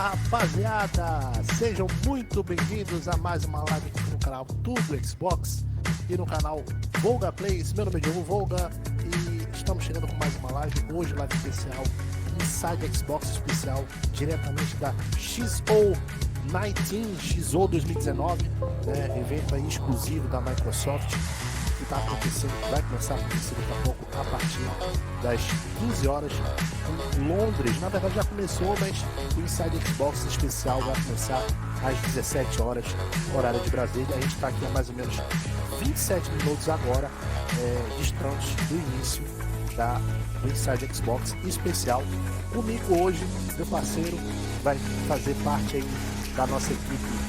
Rapaziada, sejam muito bem-vindos a mais uma live aqui no canal Tudo Xbox e no canal Volga Plays. Meu nome é DIOGO VOLGA e estamos chegando com mais uma live, hoje live especial Inside Xbox Especial, diretamente da X019, 2019, evento aí exclusivo da Microsoft que está acontecendo, vai começar a acontecer daqui a pouco a partir das 15 horas em Londres. Na verdade já começou, mas o Inside Xbox Especial vai começar às 17 horas, horário de Brasília. A gente está aqui há mais ou menos 27 minutos agora, distantes do início do Inside Xbox Especial. Comigo hoje, meu parceiro, vai fazer parte aí da nossa equipe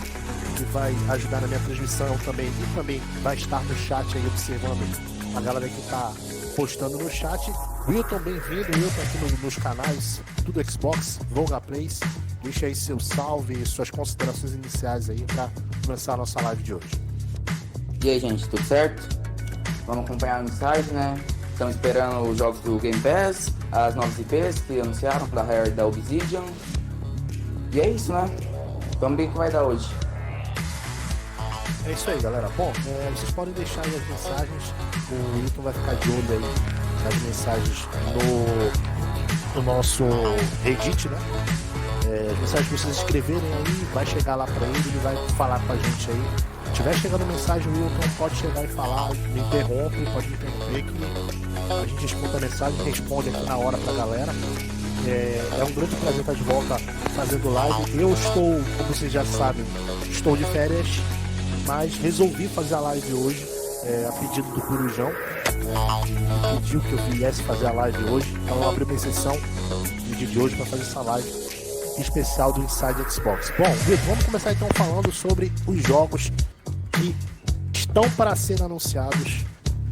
que vai ajudar na minha transmissão também, e também vai estar no chat aí observando a galera que está postando no chat. Wilton, bem-vindo, Wilton, aqui nos canais Tudo Xbox, Volga Plays. Deixa aí seu salve e suas considerações iniciais aí para começar a nossa live de hoje. E aí, gente, tudo certo? Vamos acompanhar no site, né? Estamos esperando os jogos do Gamepass, as novas IPs que anunciaram da Rare e da Obsidian. E é isso, né? Vamos ver o que vai dar hoje. É isso aí, galera. Bom, vocês podem deixar aí as mensagens. O Wilton vai ficar de olho aí nas mensagens no nosso Reddit, né? As mensagens que vocês escreverem aí, vai chegar lá pra ele vai falar com a gente aí. Se tiver chegando mensagem, o Wilton pode chegar e falar, me interrompe, pode me interromper que a gente escuta a mensagem e responde aqui na hora pra galera. É um grande prazer estar de volta fazendo live. Eu estou, como vocês já sabem, estou de férias, mas resolvi fazer a live hoje, a pedido do Corujão, que pediu que eu viesse fazer a live hoje. Então eu abri uma exceção no dia de hoje para fazer essa live especial do Inside Xbox. Bom, vamos começar então falando sobre os jogos que estão para ser anunciados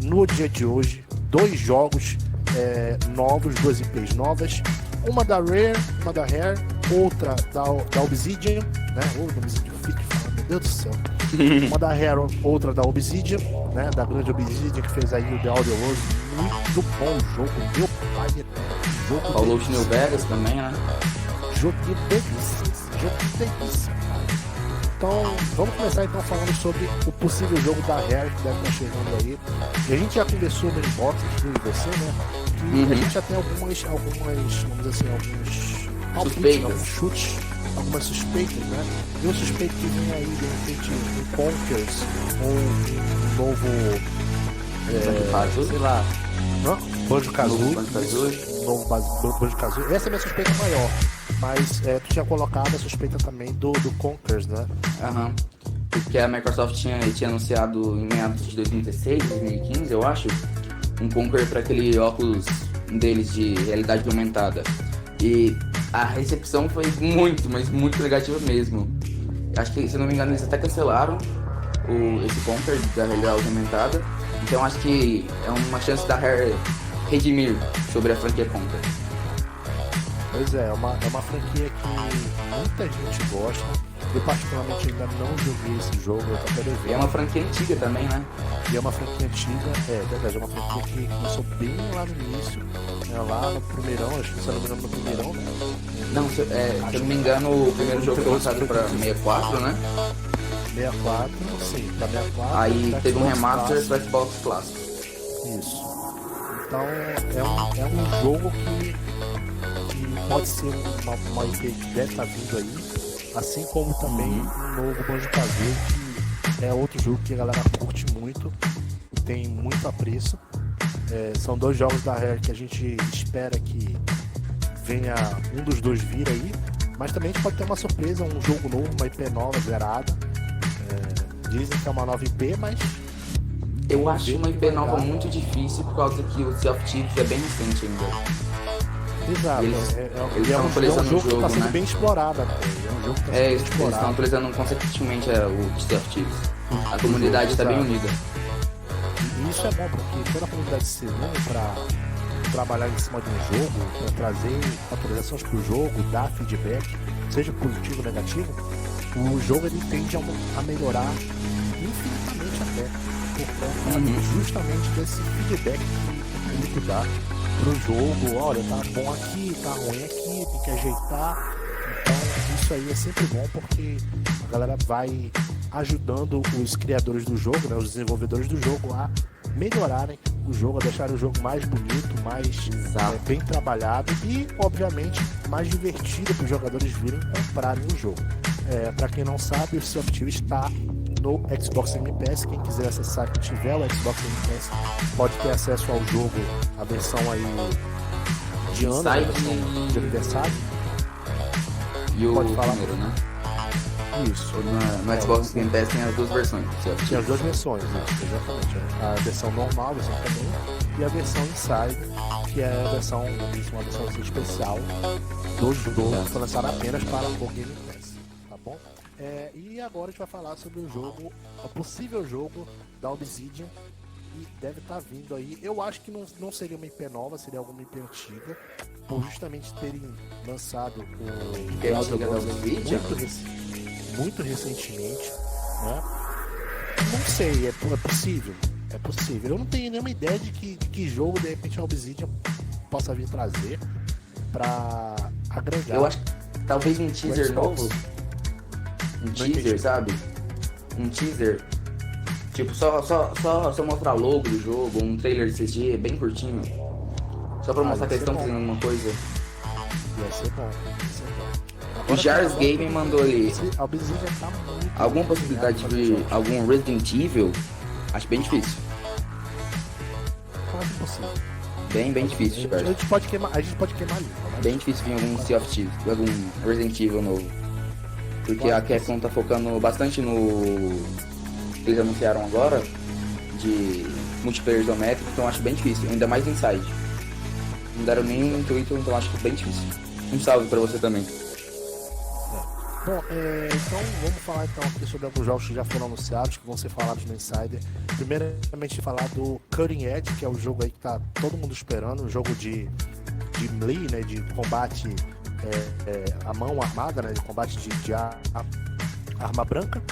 no dia de hoje. Dois jogos novos, duas IPs novas, uma da Rare, outra da Obsidian, né? Meu Deus do céu. Uma da Rare, outra da Obsidian, né? Da grande Obsidian que fez aí o The Outer Worlds. Muito bom o jogo, meu pai eterno. Falou New Vegas também, né? Jogo delícia. Então, vamos começar então falando sobre o possível jogo da Rare que deve estar chegando aí. E a gente já conversou no inbox aqui com você, né? E a gente já tem algumas, vamos dizer assim, alguns palpites, alguns chutes, algumas suspeitas, né? Eu suspeito que vem aí, de repente, um Conkers ou um novo, sei lá, Banjo-Kazooie, um novo Banjo-Kazooie. Essa é a minha suspeita maior. Mas tu tinha colocado a suspeita também do Conkers, né? Aham. Porque a Microsoft tinha anunciado em meados de 2016, 2015, eu acho, um Conker para aquele óculos deles de realidade aumentada. E a recepção foi muito, mas muito negativa mesmo. Acho que, se não me engano, eles até cancelaram esse Conker da realidade aumentada. Então acho que é uma chance da Rare redimir sobre a franquia Conker. Pois é uma franquia que muita gente gosta. Eu particularmente ainda não joguei esse jogo, eu tô até devendo. É uma franquia antiga também, né? E é uma franquia antiga, verdade, é uma franquia que começou bem lá no início, lá no primeirão, acho que se não me engano no primeirão, né? Não, se eu não me engano, o primeiro jogo foi lançado pra 64, né? 64, sim, pra 64. Aí teve um remaster pro Xbox clássico. Isso. Então é um jogo que pode ser uma IP que deve estar vindo aí, assim como também um novo Banjo-Kazooie, que é outro jogo que a galera curte muito, tem muito apreço. São dois jogos da Rare que a gente espera que venha um dos dois vir aí, mas também a gente pode ter uma surpresa, um jogo novo, uma IP nova, zerada. Dizem que é uma nova IP, mas eu acho uma IP nova muito difícil por causa que o Sea of Thieves é bem recente ainda. Exato, eles é um jogo que está sendo, né, bem explorado até. Eles estão atualizando consequentemente o Sea of Thieves. A comunidade está bem unida. E isso é bom, porque toda a comunidade se une para trabalhar em cima de um jogo, para trazer atualizações para o jogo, dar feedback, seja positivo ou negativo. O jogo ele tende a melhorar infinitamente até, por conta justamente desse feedback que o público dá pro jogo. Olha, tá bom aqui, tá ruim aqui, tem que ajeitar. Então isso aí é sempre bom porque a galera vai ajudando os criadores do jogo, né, os desenvolvedores do jogo a melhorarem o jogo, a deixar o jogo mais bonito, mais bem trabalhado e, obviamente, mais divertido para os jogadores virem comprarem o jogo. Para quem não sabe, o Soft está no Xbox Gamepass. Quem quiser acessar, quem tiver o Xbox Gamepass, pode ter acesso ao jogo, a versão aí de ano, a versão de aniversário. E o pode falar primeiro, né? Isso. No Xbox Game Pass tem as duas versões. Tinha as duas versões, exatamente. A versão normal, a versão comum, e a versão Inside, que é a versão, uma versão especial do jogo, que foi lançada apenas para o Game Pass, tá bom? E agora a gente vai falar sobre o jogo, o possível jogo da Obsidian, e deve estar vindo aí. Eu acho que não seria uma IP nova, seria alguma IP antiga, por justamente terem lançado muito recentemente, né? Não sei, é possível. É possível. Eu não tenho nenhuma ideia de que jogo de repente a Obsidian possa vir trazer pra agregar. Eu acho que talvez um teaser novo. Um teaser, sabe? Um teaser. Tipo, só mostrar logo do jogo, um trailer CG bem curtinho. Só pra mostrar que eles estão fazendo alguma coisa. Ia ser bom. O Jars Game mandou ali. A Obsidian tá muito alguma possibilidade de algum Resident Evil? Acho bem difícil. Quase impossível. Bem difícil, a gente pode queimar ali. Bem difícil vir algum Sea of Thieves, algum Resident Evil novo. Porque a Capcom tá focando bastante no que eles anunciaram agora de multiplayer isométrico, então acho bem difícil, ainda mais Inside. Não deram nem intuito, então acho que bem difícil. Um salve pra você também. Bom, então vamos falar então aqui sobre alguns jogos que já foram anunciados, que vão ser falados no Insider. Primeiramente falar do Cutting Edge, que é o jogo aí que tá todo mundo esperando, um jogo de melee, né, de combate a mão armada, né, de combate de arma branca,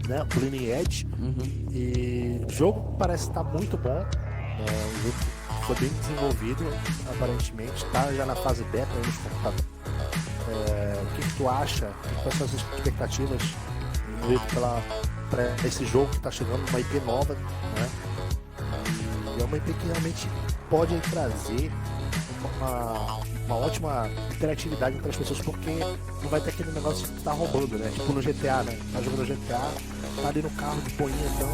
né, Bleeding Edge. E o jogo parece estar muito bom, um jogo que foi bem desenvolvido, aparentemente, tá já na fase beta aí nos computadores. O que tu acha? Quais são as expectativas para esse jogo que está chegando, uma IP nova, né? E é uma IP que realmente pode trazer uma ótima interatividade entre as pessoas, porque não vai ter aquele negócio de estar roubando, né? Tipo no GTA, né? Tá jogando GTA, tá ali no carro de boinha, então,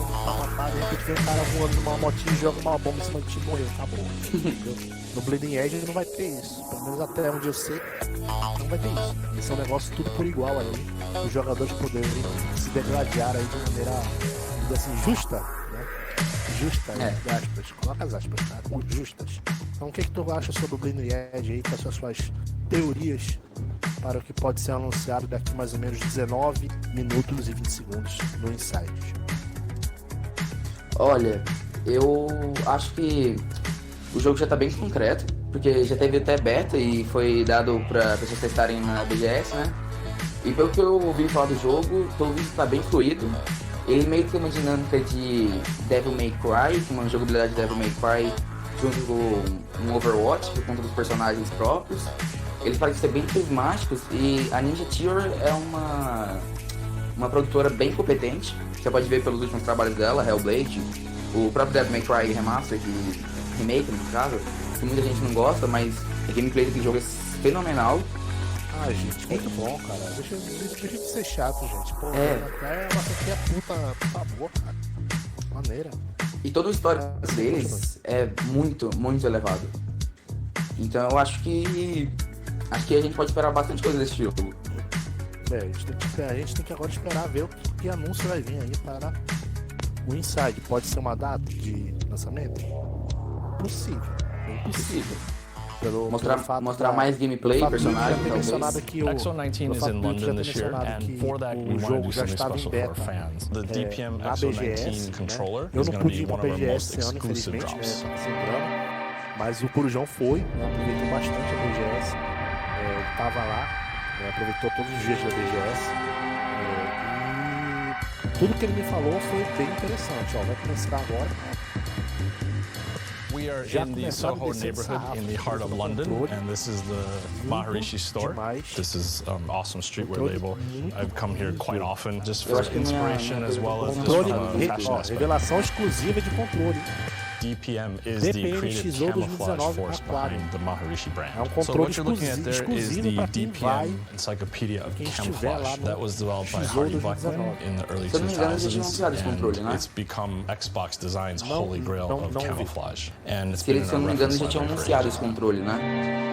de repente vem um cara voando numa motinha e joga uma bomba em cima de ti e morreu, acabou. No Bleeding Edge não vai ter isso, pelo menos até onde eu sei, não vai ter isso. Esse é um negócio tudo por igual aí, os jogadores poderem se degladiar aí de maneira, assim, justa, né? Justa, entre aspas, coloca as aspas, tá? Justas. Então o que tu acha sobre o Bleeding Edge aí, quais são as suas teorias para o que pode ser anunciado daqui mais ou menos 19 minutos e 20 segundos no Inside? Olha, eu acho que o jogo já tá bem concreto, porque já teve até beta e foi dado para pessoas testarem na BGS, né? E pelo que eu ouvi falar do jogo, pelo visto tá bem fluido. Ele meio que tem uma dinâmica de Devil May Cry, uma jogabilidade de Devil May Cry junto com um Overwatch, por conta dos personagens próprios. Eles parecem ser bem carismáticos e a Ninja Theory é uma produtora bem competente. Você pode ver pelos últimos trabalhos dela, Hellblade, o próprio Devil May Cry Remastered, remake no caso, que muita gente não gosta, mas a gameplay desse jogo é fenomenal. Ah, gente, muito bom, cara. Deixa de ser chato, gente. Pô, é uma franquia puta boa, cara. Maneira. E todo o histórico deles é muito, muito elevado. Então eu acho que a gente pode esperar bastante coisa desse jogo. A gente tem que agora esperar ver o que anúncio vai vir aí para o Inside. Pode ser uma data de lançamento? Possível, bem possível. Mostrar mais gameplay, personagem, talvez. X019 is in London this year, and for that we want to do something special for our fans. The DPM X019 controller is going to be one of our most exclusive drops. Mas o Corujão foi, aproveitou bastante a BGS, estava lá, aproveitou todos os dias da BGS, e tudo que ele me falou foi bem interessante. Vai começar agora o We are já in the começaram a Soho descer essa neighborhood ráfaga in the heart of do London, controle. and this is the Maharishi store. Demais. This is awesome streetwear Controle label. muito I've come here quite often just Eu for acho que inspiration as well as just Controle, from a fashion ó, aspect. revelação exclusiva de controle. DPM is the DPM creative X019 camouflage force Aquário. behind the Maharishi brand. É um So controle what you're looking at there is exclusivo the para quem vai, DPM Encyclopedia of quem estiver lá Camouflage no that was developed by X019. Hardy Blackman in the early Se eu não me engano, eles tinham 2000s, criado esse controle, and né? it's become Xbox Design's Não, holy grail não, of não vi. camouflage. And it's Se been eles, in se eu our não me engano, reference já tinham library for anunciado ages. esse controle, né?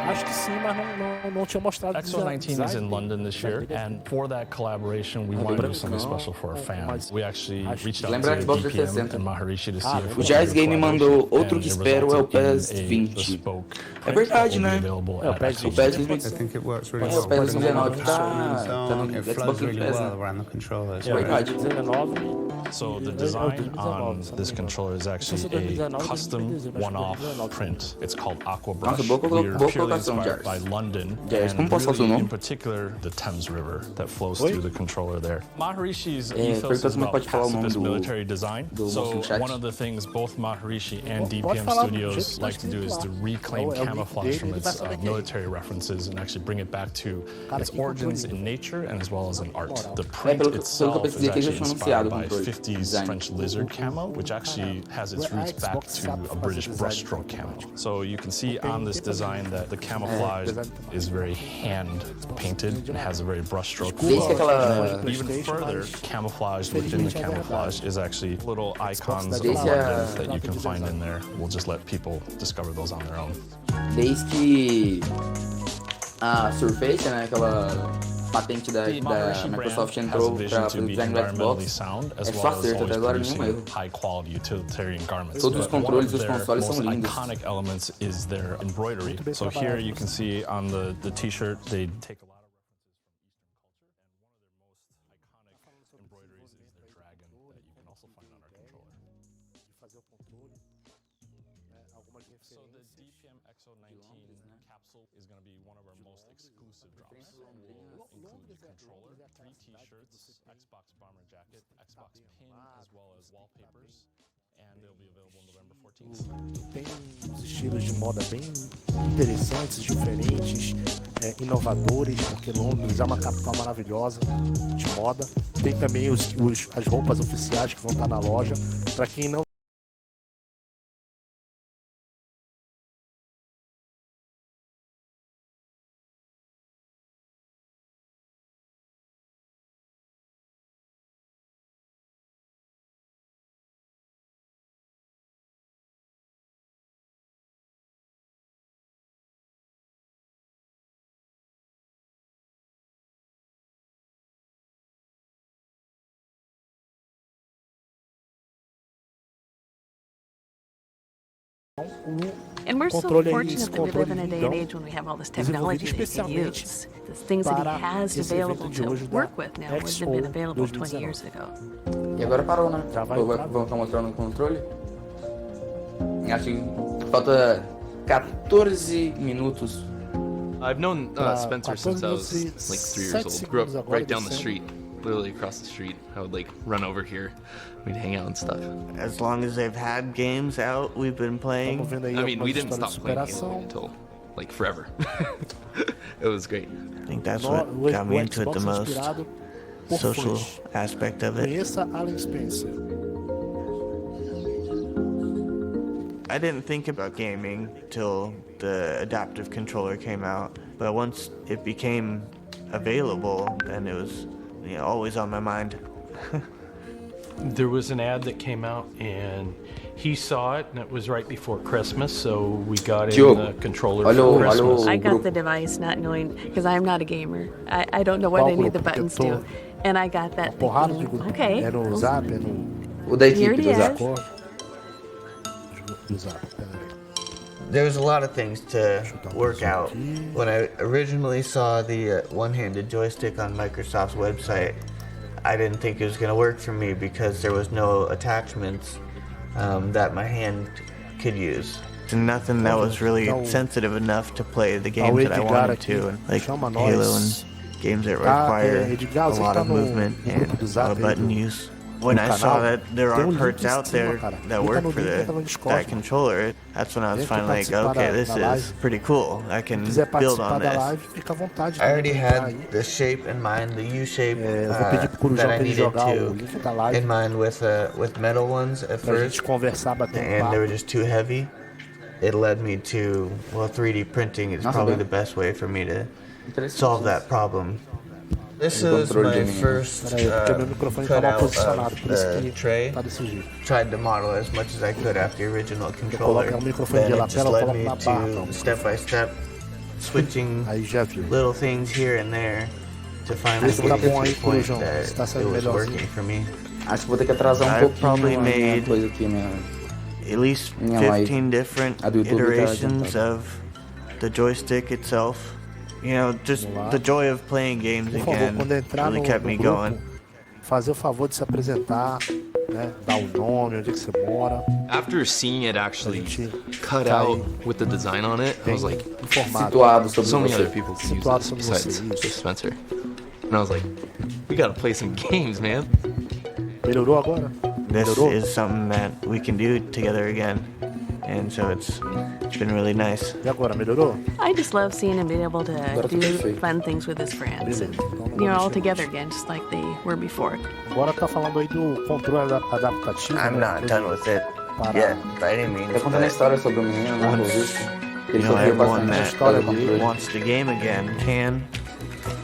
Acho que sim, mas não tinha mostrado. X019 is in London this year, and for that collaboration, we wanted to do something special for our fans. We actually reached out Lembra to Xbox DPM 360. and Maharishi to see if O we Jazz could do a Game mandou collaboration, outro and que it espero é o resulted in a PS20. bespoke É print verdade, that will né? be available É, o at PS20. O Xbox. PS20. I think it works really É, well. o PS19 It's tá no it Xbox flows Game really Pass, well né? around the controller. É verdade. 19. So the design on this controller is actually a custom one-off print. It's called Aqua Brush. Nossa, boa We're purely colocação, inspired Jars. by London, Jars, and como posso falar seu really, nome? in particular, the Thames River that flows Oi? through the controller there. Maharishi's É, ethos pergunta is como about pode falar o nome pacifist do- military design. do So moço no chat. one of the things both Maharishi and Pode DPM falar do Studios jeito que tá like to do is escrito to lá. reclaim É o link camouflage dele, from ele its vai saber quem é. military references and actually bring it back to Cara, its que origins controle in nature and as well as in art. The pelo print que eu itself is pesquisei aqui, já actually tinha inspired anunciado o by controle. 50s Design. French lizard camo, which actually has its roots back to a British brushstroke camo. So you can see on this design that the camouflage is very hand painted and has a very brushstroke Desde que feel. aquela... But even further, camouflage within the camouflage is actually little icons of Desde London a- that you can find in there. We'll just let people discover those on their own. Desde que a Surface, né, aquela patente da The Maharishi Microsoft brand has a entrou vision para to fazer be design do environmentally Xbox, sound as é só well as acerto always até agora, nenhum producing erro. high quality utilitarian garments. Todos os But one controles of dos their consoles são most lindos. iconic elements is their embroidery. Muito bem So here trabalhado. you can see on the t-shirt they take a lot of references from Eastern culture, and one of their most iconic embroideries is their dragon that you can also find on our controller. De fazer o controle, algumas So the referências. DPM X019 capsule is going to be one of our most exclusive drops. We'll include the controller, 3 t-shirts, Xbox bomber jacket, Xbox pin, as well as wallpapers, and they'll be available November 14th. Tem uns estilos de moda bem interessantes, diferentes, inovadores, porque Londres é uma capital maravilhosa de moda. Tem também as roupas oficiais que vão estar na loja. Para quem não And we're so controle aí, fortunate esse that we live in a controle day and lindão, age when we have all this desenvolvido technology that you can especialmente use. The things that para he has esse available evento de to hoje da work with now wouldn't have been available 20 years ago. E agora parou, né? Já vai Vamos entrar. estar mostrando o controle. Acho que falta 14 minutos. I've known Spencer since I was 14 like 3 years old. Grew up segundos right agora down the de street, literally across the street. I would like run over here. We'd hang out and stuff. As long as they've had games out, we've been playing. Estamos vendo aí I mean, we algumas didn't histórias de stop playing superação. Halo until like forever. It was great. I think that's No, what got me o into it the Xbox é most. inspirado por Social fãs. aspect of it. Conheça Alan Spencer. I didn't think about gaming till the adaptive controller came out, but once it became available, then it was always on my mind. There was an ad that came out and he saw it and it was right before Christmas, so we got him Diogo, the controller alô, for Christmas. alô. I got group. the device not knowing, because I'm not a gamer. I don't know what any of the Qual grupo? buttons Eu tô- do. And I got that Porrada de thinking, grupo. okay. É no Zap, é no O da Here equipe it do is. Zap. do Zap. Peraí. There's a lot of things to work out. When I originally saw the one-handed joystick on Microsoft's website, I didn't think it was going to work for me because there was no attachments that my hand could use. Nothing that was really Então, sensitive enough to play the games that I Edgar wanted aqui to, and like chama Halo nós. and games that Ah, require Edgar, a você lot tá of no movement grupo and do a Zap lot of aí button do- use. when no I saw canal, that there tem aren't link parts em out cima, there cara. that Clica work no for link que tá no Discord, that controller, that's when I was Quem finally like, participar okay, da this live, is pretty cool. I Se can quiser build participar on da this. live, fica à vontade. I already também pra entrar had aí. the shape in mind, the U shape Eu vou pedir pro Corujão that I pra ele needed jogar o to link da live in mind with metal ones at pra gente first, conversar, bater um and they were papo. just too heavy. It led me to, well, 3D printing is probably the best way for me to solve that problem. This is my first Pera aí, porque meu microfone tá mal cutout posicionado, of por isso the que tray. tá desse jeito. Tried to model as much as I could after the original Eu controller. coloco o microfone de Then it just lapela, eu led coloco me na barra. to Não. step by step switching Aí já viu. little things here and there to finally Esse tá get bom to aí, the point Corujão. that Você tá it saindo was melhorzinho. working for me. Acho que vou ter que atrasar I've pouquinho probably a minha made coisa aqui, minha... At least minha live. 15 different A do YouTube tá iterations adiantada. of the joystick itself. You know, just the joy of playing games Por favor, again quando entrar really no kept me grupo, going. fazer o favor de se apresentar, né? Dar o nome, onde é que você mora. After seeing it actually gente cut tá out aí with the design on it, I was like, informado. Situado sobre so many você. other people can use Situado this sobre besides você, isso. just Spencer. And I was like, we gotta play some games, man. Melhorou agora? This Melhorou? is something that we can do together again. And so it's been really nice. E agora, melhorou? I just love seeing him being able to Agora tá do perfeito. fun things with his friends and, Beleza, então não vou all mexer together mais. again, just like they were before. Agora tá falando aí do controle adaptativo. I'm né? not done with it Para- yet, by any means. Tá contando a But, história sobre o menino, né? Once, Robusto. you Ele know, sofreu everyone bastante. that história dele. wants the game again can,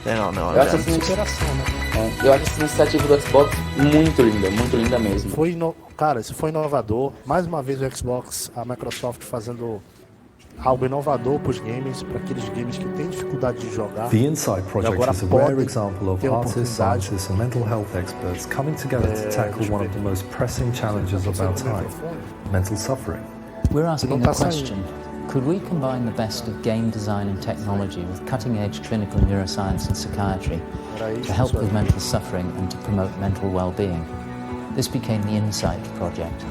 then I'll know Eu I'm acho done. essa iniciativa, Superação, né? eu acho essa iniciativa do Xbox muito linda mesmo. Cara, isso foi inovador. Mais uma vez o Xbox, a Microsoft fazendo algo inovador para os games, para aqueles games que têm dificuldade de jogar. The Inside E project agora is a rare podem example of ter a artists, oportunidade scientists, and mental health experts coming together to tackle one of the most pressing challenges of our time: mental suffering. We're asking tá a question. Could we combine the best of game design and technology with cutting-edge clinical neuroscience and psychiatry to help with mental suffering and to promote mental well-being? This became the Insight project.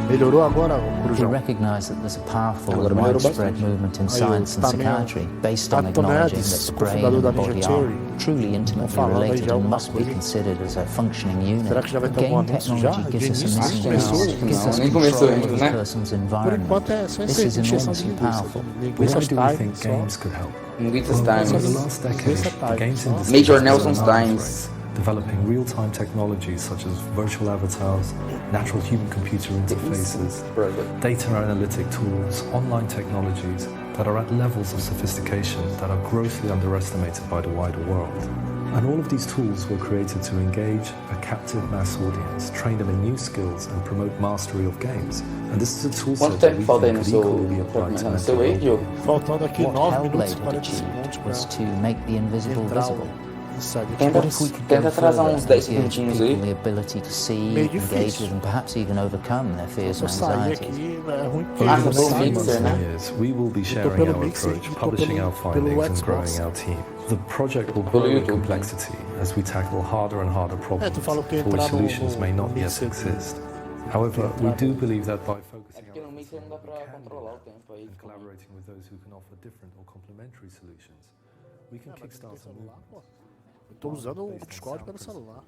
Melhorou agora, We Corujão? recognize that there's a powerful Agora and melhorou widespread bastante. movement in Aí, science and tá meio- psychiatry based on Anton acknowledging Edis, that the brain cofundador and da the Ninja body Theory. are truly intimately falando aí related já and alguma must be coisa. considered as a functioning unit. Será que já vai ter algum Game anúncio já? technology gives us a De missing início? piece. Pessoas? It gives Não, us nem começou control ainda, of né? a person's Por environment. enquanto é só This essa is injeção de enormously linguiça. powerful. Linguiça Why do we time, think só. games could help? Linguiças Over Times. the last decade, the games industry Major has Nelson's been arms Times. race, developing real-time technologies such as virtual avatars, natural human-computer interfaces, data analytic tools, online technologies that are at levels of sophistication that are grossly underestimated by the wider world. And all of these tools were created to engage a captive mass audience, train them in new skills and promote mastery of games. And this is a tool Quanto set that tempo we falta aí think no could seu, equally be applied to no seu mental aí, Diogo? Faltando aqui What 9 minutos e Hellblade 40 achieved segundos was para to make the invisible entrar visible. o Inside Tenta, Xbox. tenta atrasar uns 10 Gives minutinhos people aí. the ability to see, Meio engage difícil. with, and perhaps even overcome their fears Se eu and sair anxieties. aqui, é ruim porque Ah, eu no vou seu sair. Mixer, né? Years, we will be sharing pelo our Mixer approach, e tô publishing pelo- our findings pelo and Xbox. growing our team. The project will Pelo grow in YouTube. complexity as we tackle harder and harder problems tu falou que for which entrar no- solutions no may not yet Mixer exist. However, we do believe that by É focusing porque no our Mixer não dá pra efforts controlar o tempo aí. and collaborating with those who can offer different or complementary solutions, we can kickstart a movement Eu tô usando o Discord pelo celular.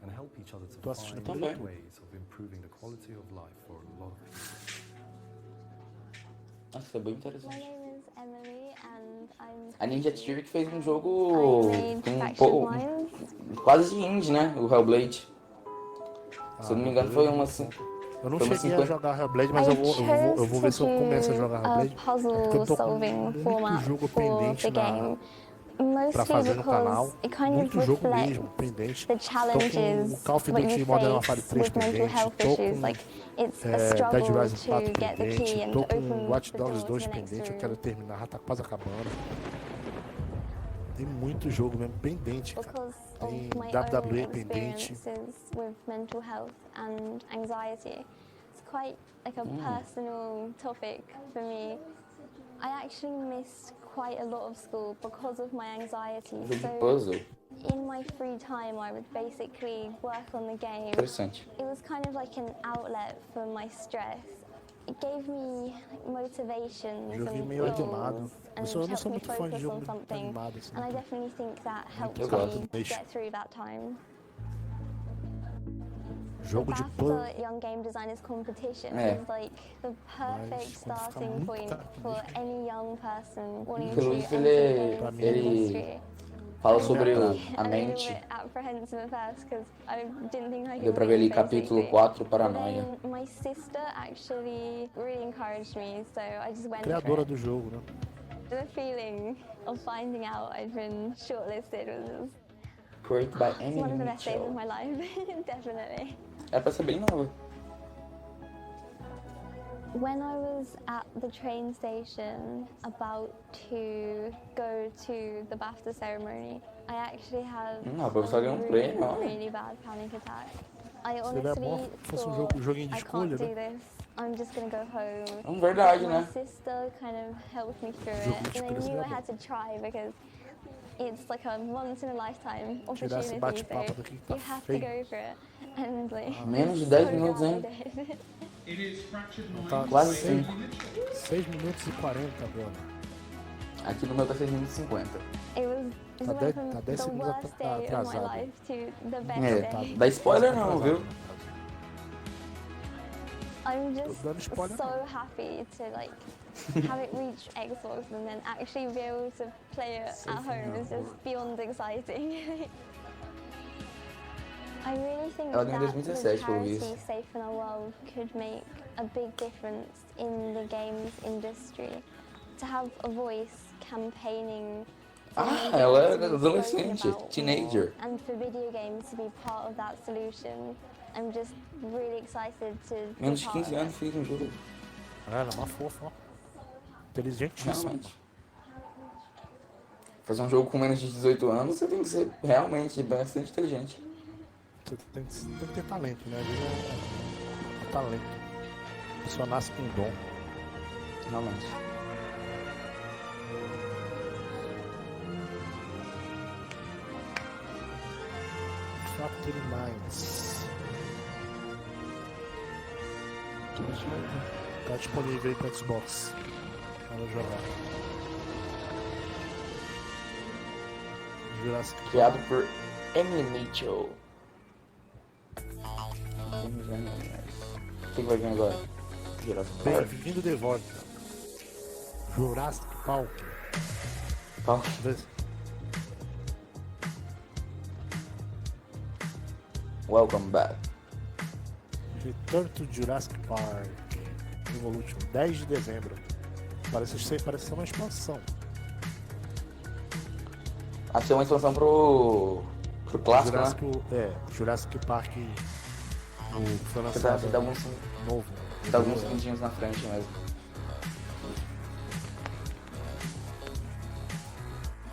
and help each other to Tô assistindo find também. ways of improving the quality of life for a lot of people. Nossa, é bem interessante. My name is Emily and I'm A Ninja Theory que fez um jogo I made com faction lines. quase de indie, né? O Hellblade. Se eu não me engano foi uma assim. Eu não Foi uma cheguei a 50. jogar Hellblade, I mas eu vou chose ver se eu to começo a do jogar a Hellblade. Porque eu puzzle tô com solving muito format jogo for pendente the pra game. Mostly fazer no canal. because it kind of Muito jogo reflects mesmo, pendente. the Tô com o challenges Call of what Duty you Modern Warfare face 3 with mental pendente. health Tô issues. com Like it's a Dead struggle Rising to 4 get the key pendente. and Tô open com Watch the Dogs door 2 to the next pendente. Eu room. quero terminar, já tá quase acabando. Tem muito jogo mesmo pendente, cara. Because Tem of my WWE own pendente. experiences with mental health and anxiety, it's quite like a personal topic for me. I actually missed quite a lot of school because of my anxiety. Jogo de So puzzle. in my free time, I would basically work on the game. Interessante. It was kind of like an outlet for my stress. It gave me like, motivations Joguinho and meio animado. goals Eu and não sou helped me muito fã de focus jogo on something. animado. Assim, And I definitely think that helped Eu gosto. me get through that time. Jogo de BAFTA Young Game Designers Competition is like the perfect starting point for any young person wanting to enter the games industry. Fala sobre a mente. Deu pra ver ali capítulo 4, Paranoia. My sister actually really encouraged me, so I just went Criadora do jogo, né? The feeling of finding out I'd been shortlisted was Created by one of the best days of my life, definitely. É pra ser bem nova. When I was at the train station about to go to the BAFTA ceremony, I actually had a really bad panic attack. I honestly thought I can't do this. I'm just gonna go home. Verdade, né? My sister kind of helped me through it, and I knew I had to try because it's like a once in a lifetime opportunity, so you have to go for it. And like, menos de 10 minutos, hein? Tá quase 5. 6 minutos e 40 agora. Aqui no meu tá 6 minutos e 50. Tá 10 segundos atrasado. Dá spoiler não, viu? I'm just so happy to like have it reach Xbox and then actually be able to play it at home is just beyond exciting. I really think that the charity Safe in Our World could make a big difference in the games industry. To have a voice campaigning ela é adolescente, teenager. And for video games to be part of that solution. I'm just really excited to menos de 15 anos fiz um jogo. Ela é uma fofa, ó. Inteligentíssima. Fazer um jogo com menos de 18 anos, você tem que ser realmente bastante inteligente. Você tem que ter talento, né? É talento. A pessoa nasce com dom. Realmente. Factory mais. Tá disponível aí para Xbox. Para jogar. Jurassic Park. Criado por Emily Mitchell. O que vai vir agora? Jurassic Park. Bem-vindo de volta. Jurassic Park. Welcome back. Return to Jurassic Park Evolution, 10 de dezembro. Parece ser uma expansão. Acho que é uma expansão pro clássico, Jurassic, né? Jurassic Park foi lançado novo. Dá alguns segundinhos na frente mesmo.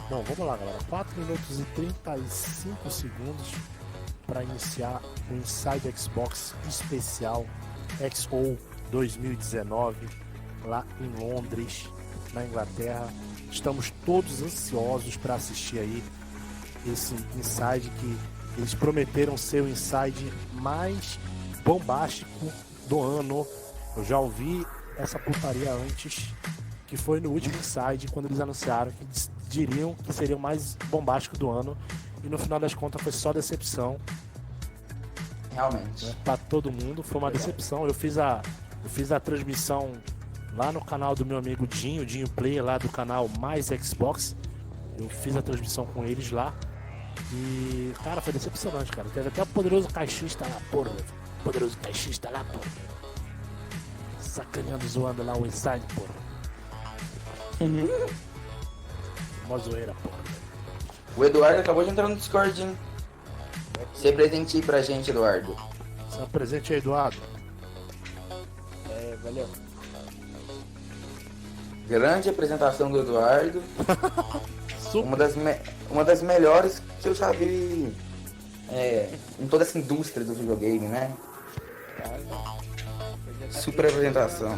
Bom, vamos lá, galera. 4 minutos e 35 segundos para iniciar o Inside Xbox Especial X019 lá em Londres, na Inglaterra. Estamos todos ansiosos para assistir aí esse Inside que eles prometeram ser o Inside mais bombástico do ano. Eu já ouvi essa putaria antes, que foi no último Inside, quando eles anunciaram que diriam que seria o mais bombástico do ano. E no final das contas foi só decepção. Realmente. Pra todo mundo, foi uma decepção. Eu fiz a transmissão lá no canal do meu amigo Dinho Player, lá do canal Mais Xbox. Eu fiz a transmissão com eles lá. E, cara, foi decepcionante, cara. Teve até o poderoso caixista lá, porra. Poderoso caixista lá, porra. Sacaneando, zoando lá o Inside, porra. Mó zoeira, porra. O Eduardo acabou de entrar no Discord, hein? Se presente aí pra gente, Eduardo. Se apresente aí, Eduardo. Valeu. Grande apresentação do Eduardo. Uma das melhores que eu já vi em toda essa indústria do videogame, né? Super apresentação.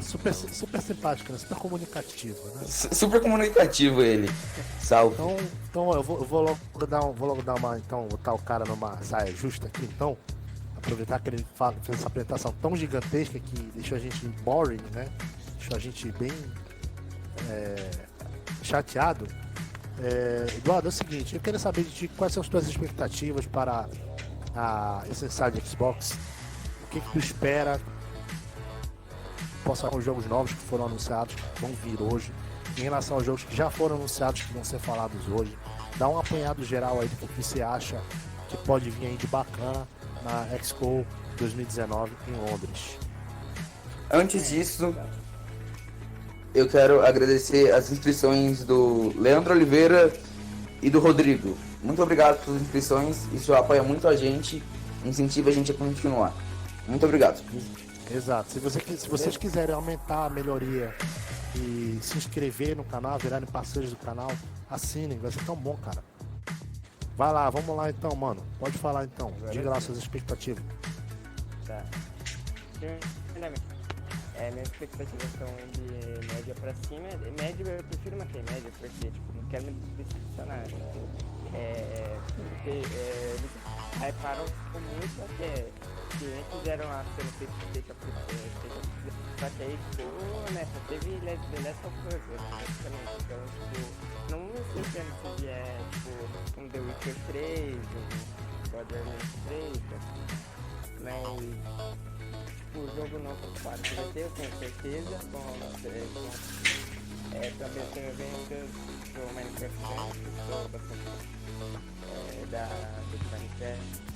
Super simpático, né? Super comunicativo, né? Super comunicativo ele. Salve. Então eu vou logo dar uma. Então, botar o cara numa saia justa aqui, então. Aproveitar que ele fez essa apresentação tão gigantesca que deixou a gente boring, né? Deixou a gente bem chateado. Eduardo, é o seguinte, eu queria saber de ti quais são as tuas expectativas para esse Inside Xbox, o que tu espera? Posso falar os jogos novos que foram anunciados, que vão vir hoje, em relação aos jogos que já foram anunciados, que vão ser falados hoje. Dá um apanhado geral aí do que você acha que pode vir aí de bacana na Expo 2019 em Londres. Antes disso, eu quero agradecer as inscrições do Leandro Oliveira e do Rodrigo. Muito obrigado pelas inscrições, isso apoia muito a gente, incentiva a gente a continuar. Muito obrigado. Exato. Se vocês quiserem aumentar a melhoria e se inscrever no canal, virarem parceiros do canal, assinem, vai ser tão bom, cara. Vai lá, vamos lá então, mano. Pode falar então, diga lá suas expectativas. Tá. Minhas expectativas são de média pra cima. Média, eu prefiro manter média, porque tipo, não quero me decepcionar. Porque eles hyparam muito até que nem fizeram a cena feita só que aí, tipo, né, só teve The Last of Us, basicamente. Então, tipo, não me surpreende se vier, tipo, um The Witcher 3, um Borderlands 3, mas o jogo não preocupado que vai ter, eu tenho certeza, também tem eventos do Minecraft, que sou bastante do Minecraft.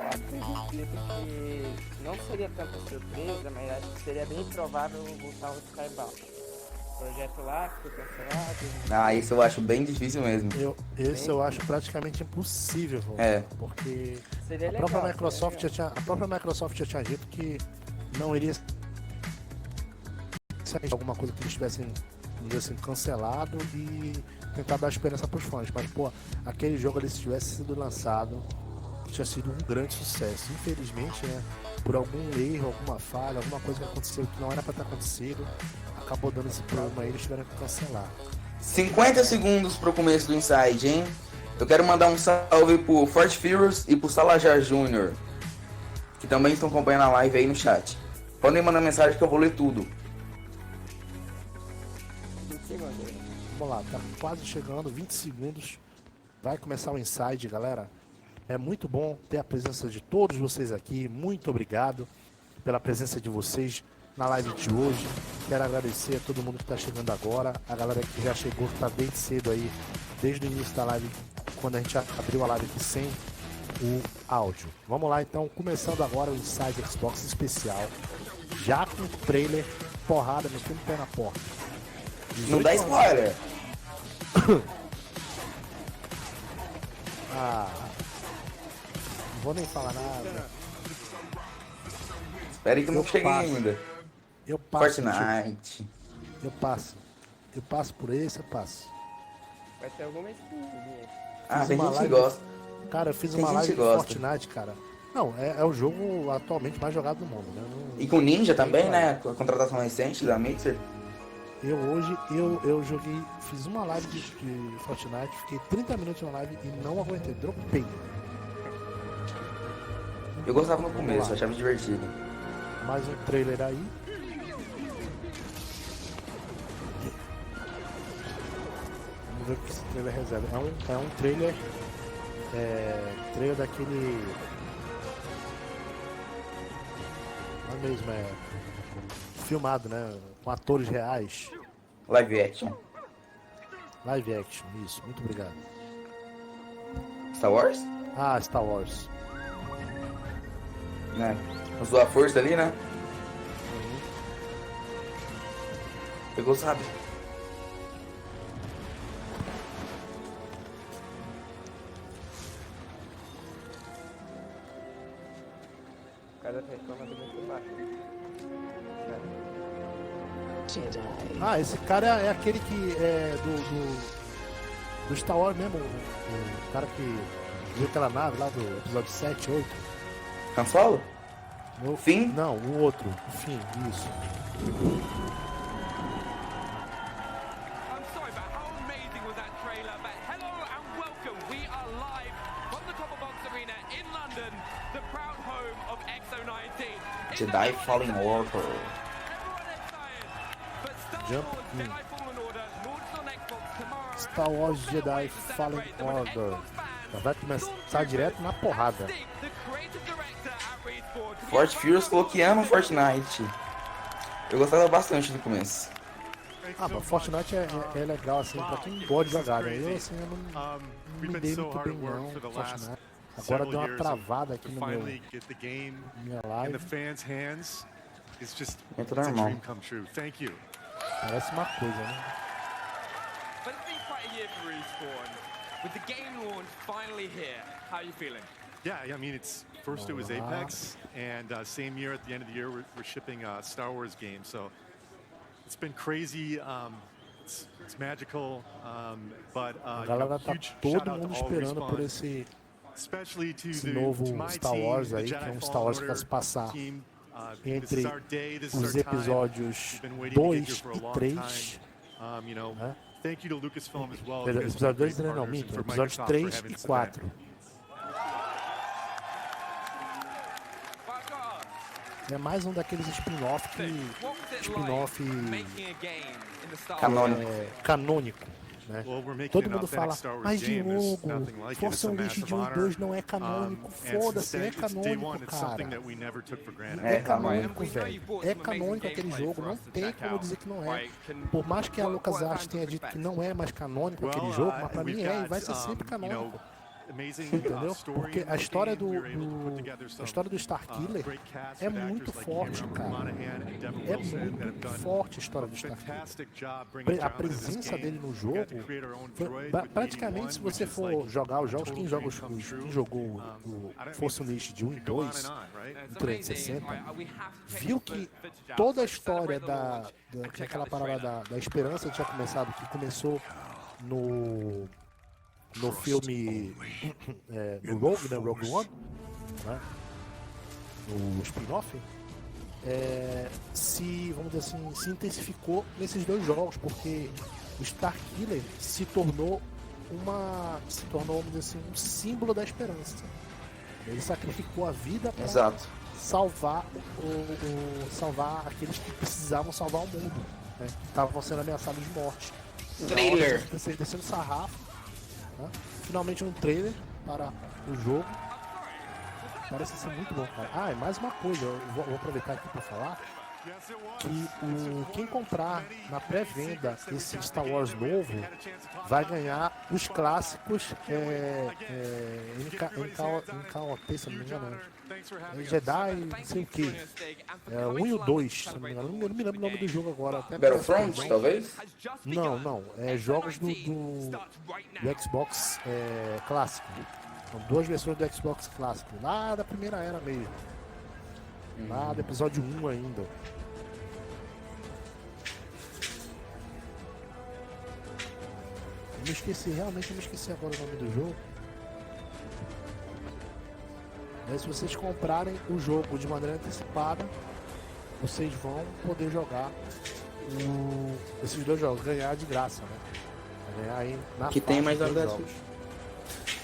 Eu acredito que não seria tanta surpresa, mas acho que seria bem provável voltar ao Skybound. Projeto lá, que foi cancelado. Isso eu acho bem difícil mesmo. Eu acho praticamente impossível, porque a própria Microsoft já tinha dito que não iria ser alguma coisa que eles tivessem assim, cancelado e tentar dar esperança para os fãs. Mas, pô, aquele jogo ali, se tivesse sido lançado, tinha sido um grande sucesso. Infelizmente, né, por algum erro, alguma falha, alguma coisa que aconteceu que não era para ter acontecido, acabou dando esse problema aí, eles tiveram que cancelar. 50 segundos pro começo do Inside, hein? Eu quero mandar um salve pro Forte Furious e pro Salajar Jr., que também estão acompanhando a live aí no chat. Podem mandar mensagem que eu vou ler tudo. Vamos lá, tá quase chegando, 20 segundos. Vai começar o Inside, galera. É muito bom ter a presença de todos vocês aqui. Muito obrigado pela presença de vocês na live de hoje. Quero agradecer a todo mundo que está chegando agora, a galera que já chegou, que está bem cedo aí, desde o início da live, quando a gente abriu a live aqui sem o áudio. Vamos lá então, começando agora o Inside Xbox Especial, já com o trailer, porrada, metendo o pé na porta. Não dá spoiler! Não vou nem falar nada. Espere que eu não cheguei ainda. Eu passo. Fortnite. Eu passo por esse, eu passo. Vai ter alguma skin. Tem gente que gosta. Cara, eu fiz uma live de Fortnite, cara. Não, é o jogo atualmente mais jogado do mundo, né? E com Ninja também, né? Com a contratação recente da Mixer. Eu joguei, fiz uma live de Fortnite, fiquei 30 minutos na live e não aguentei, dropei. Eu gostava no começo, achava divertido. Mais um trailer aí. Vamos ver o que esse trailer reserva. É um trailer. Trailer daquele. Não é mesmo, filmado, né? Com atores reais. Live action. Live action, isso, muito obrigado. Star Wars? Star Wars. Né? Usou a força ali, né? Pegou, sabe? Cada reclama do muito baixo. Esse cara é aquele que é do Star Wars mesmo, o cara que viu aquela nave lá do episódio 7, 8. Han Solo? No Fim? Não, o outro, o Fim, isso. Jedi Fallen Order. Jump Star Wars Jedi Fallen Order. Já vai começar direto na porrada. Forte Furious falou que ama Fortnite. Eu gostava bastante do começo. Mas Fortnite é legal assim pra quem gosta de jogar, né? Eu assim, eu não me dei muito bem não, Fortnite. Agora deu uma travada aqui no minha live. Muito normal. Parece uma coisa, né? But it's been quite a year for Respawn. With the game launch finally here, how are you feeling? Yeah, I mean, first it was Apex, and same year at the end of the year we're shipping a Star Wars game. So it's been crazy. It's magical, but galera tá todo mundo esperando por esse novo Star Wars aí, que é um Star Wars que vai se passar entre os episódios 2 e 3. Né? Episódio 2 não, minto, episódios 3 e 4. É mais um daqueles spin-off canônico, né? Todo mundo fala, mas Diogo, Força Unleashed de 1 e 2 não é canônico. Foda-se, é canônico, cara. É canônico, velho. É canônico aquele jogo, não tem como dizer que não é. Por mais que a LucasArts tenha dito que não é mais canônico aquele jogo, mas pra mim é e vai ser sempre canônico. Entendeu? Porque a história do Starkiller é muito forte, cara. É muito forte a história do Starkiller. A presença dele no jogo, praticamente, se você for jogar os jogos, quem jogou o Force Unleashed de 1 e 2 no 360, viu que toda a história daquela parada da esperança tinha começado, que começou no filme no Rogue, né, Rogue One, né, no spin-off, vamos dizer assim, se intensificou nesses dois jogos, porque o Starkiller se tornou, vamos dizer assim, um símbolo da esperança. Ele sacrificou a vida para salvar aqueles que precisavam salvar o mundo, né, que estavam sendo ameaçados de morte. Trailer. Descendo sarrafo. Finalmente um trailer para o jogo. Parece ser muito bom, cara. E mais uma coisa, eu vou aproveitar aqui para falar que quem comprar na pré-venda esse Star Wars novo vai ganhar os clássicos NKOT, se não me engano, Jedi, não sei o que, 1 e o 2, se não me engano, eu não me lembro o nome do jogo agora. Até Battlefront, talvez? Não, jogos do Xbox clássico. São duas versões do Xbox clássico, lá da primeira era mesmo. Lá do episódio 1 ainda. Realmente eu me esqueci agora o nome do jogo. Mas se vocês comprarem o jogo de maneira antecipada, vocês vão poder jogar esses dois jogos, ganhar de graça, né? Ganhar aí na que tem mais novidades.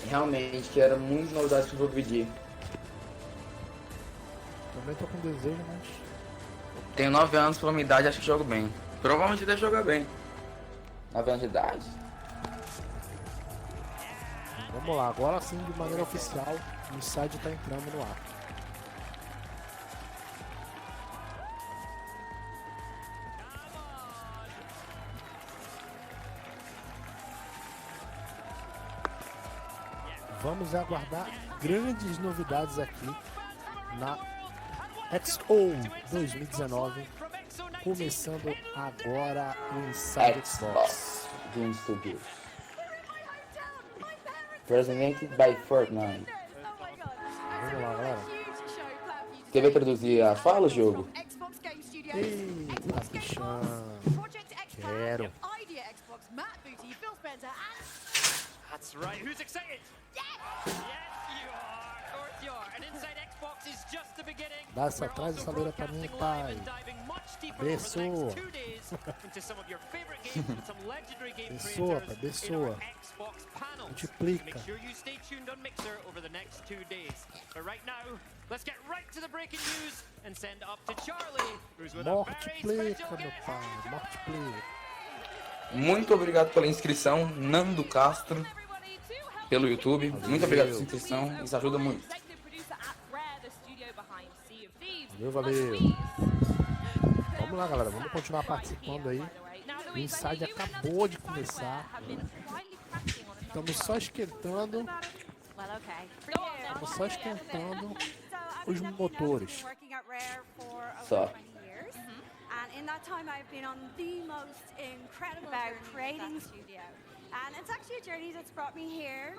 Realmente, que era muito novidade que eu vou pedir. Também tô com desejo, mas... Tenho 9 anos, pela minha idade, acho que jogo bem. Provavelmente deve jogar bem. 9 anos de idade. Vamos lá, agora sim, de maneira oficial, o Inside tá entrando no ar. Vamos aguardar grandes novidades aqui na X019, começando agora o Inside Xbox Game Studios. Presented by Fortnite. Vamos lá, galera. Quer ver traduzir a fala, jogo? Eita, bichão. Quero. That's right. Who's excited? Yes! Yes, you are. Of course you are. And Inside Xbox is just the beginning. Dá essa atrás essa loira pra mim, pai. Bessoa. Bessoa, pai, bessoa. Multiplica. Multiplica, meu pai. Multiplica. Muito obrigado pela inscrição, Nando Castro, pelo YouTube. Muito obrigado pela inscrição, isso ajuda muito. Valeu. Vamos lá, galera, vamos continuar participando aí. O Inside acabou de começar. Estamos só esquentando. Estamos só esquentando os motores. Só. And in that time, I've been on the most incredible about creating studio. And it's actually a journey that's brought me here.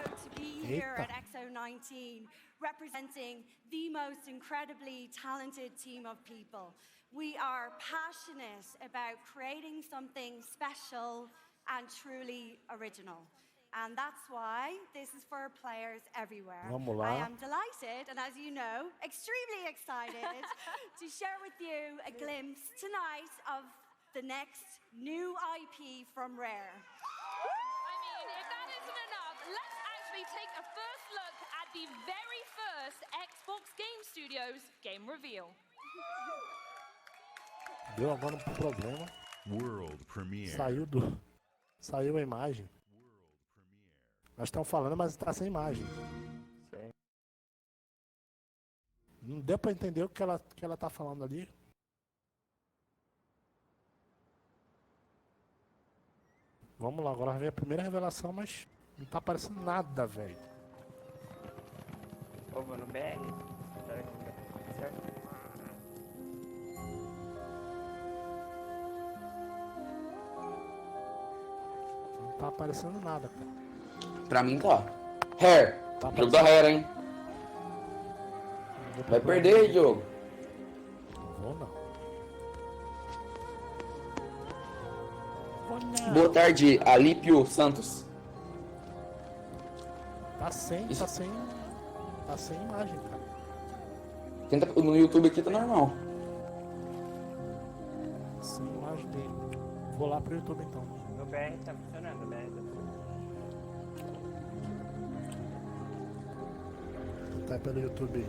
To be here at X019, representing the most incredibly talented team of people. We are passionate about creating something special and truly original. And that's why this is for players everywhere. I am delighted, and as you know, extremely excited to share with you a glimpse tonight of the next new IP from Rare. I mean, if that isn't enough, let's actually take a first look at the very first Xbox Game Studios game reveal. Deu agora um problema. World Premiere. Saiu a imagem. Nós estamos falando, mas está sem imagem. Sim. Não deu para entender o que ela tá falando ali. Vamos lá, agora vem a primeira revelação, mas não tá aparecendo nada, velho. Ou vou no BR. Certo? Não tá aparecendo nada, cara. Pra mim tá. Hair. Jogo da Hair, hein? Vai perder, Diogo. Vou não. Boa tarde, Alípio Santos. Tá sem imagem, cara. Tenta, no YouTube aqui tá normal. Sem imagem dele. Vou lá pro YouTube então. No BR tá funcionando, o BR tá funcionando. Tá pelo YouTube.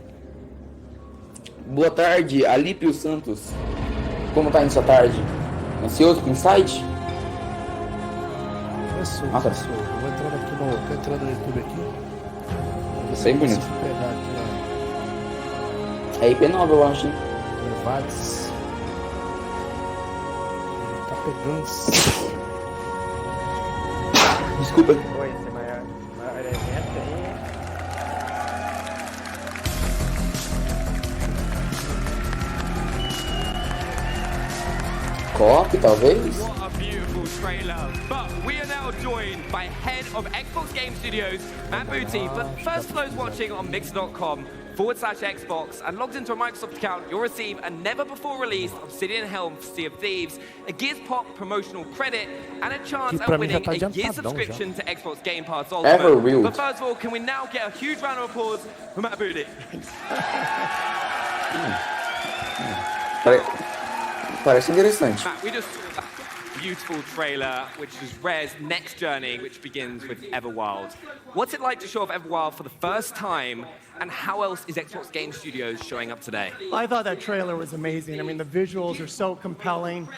Boa tarde, Alípio Santos. Como tá indo sua tarde? Ansioso pro Inside? Nossa. Vou entrando aqui tô entrando no YouTube aqui. Isso aí, bonito. Pegar aqui, ó. É IP nova, eu acho, hein? Nevades. Tá pegando. Desculpa. Oi, esse maior evento aí. Co-op, talvez? What a beautiful trailer. But we are now joined by head of Xbox Game Studios, Matt Booty. But first, for those watching on mixer.com/Xbox and logged into a Microsoft account, you'll receive a never-before-released Obsidian Helm for Sea of Thieves, a Gears Pop promotional credit, and a chance at winning a year subscription to Xbox Game Pass Ultimate. But first of all, can we now get a huge round of applause for Matt Booty? Parece interessante. Matt, we just saw that beautiful trailer, which is Rare's next journey, which begins with Everwild. What's it like to show off Everwild for the first time, and how else is Xbox Game Studios showing up today? I thought that trailer was amazing. I mean, the visuals are so compelling.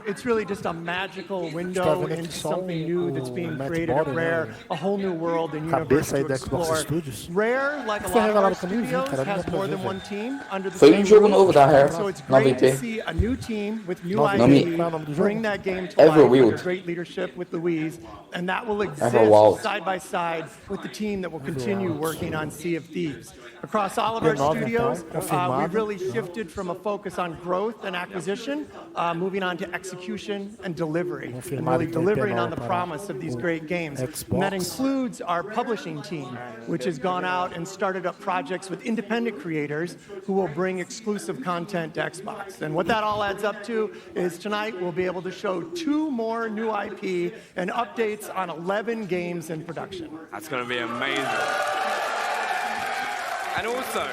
It's really just a magical window into something new that's being created at Rare, a whole new world and universe to explore. Rare, like a lot of our studios, has more than one team under the same roof. So it's great to see a new team with new IP bring that game to life under great leadership with Louise, and that will exist side by side with the team that will continue working on Sea of Thieves. Across all of our studios, we've really shifted from a focus on growth and acquisition, moving on to execution and delivery, and really delivering on the promise of these great games. And that includes our publishing team, which has gone out and started up projects with independent creators who will bring exclusive content to Xbox. And what that all adds up to is tonight we'll be able to show 2 more new IP and updates on 11 games in production. That's going to be amazing. And also,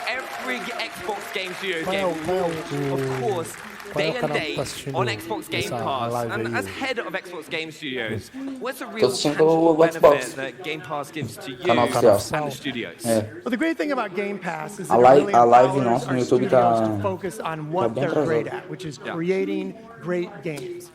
every Xbox Game Studios game launched, of course, day and date on Xbox Game Pass. And as head of Xbox Game Studios, what's the real tangible benefit that Game Pass gives to you and the studios? Well, the great thing about Game Pass is that it really empowers our studios to focus on what they're great at, which is creating great games.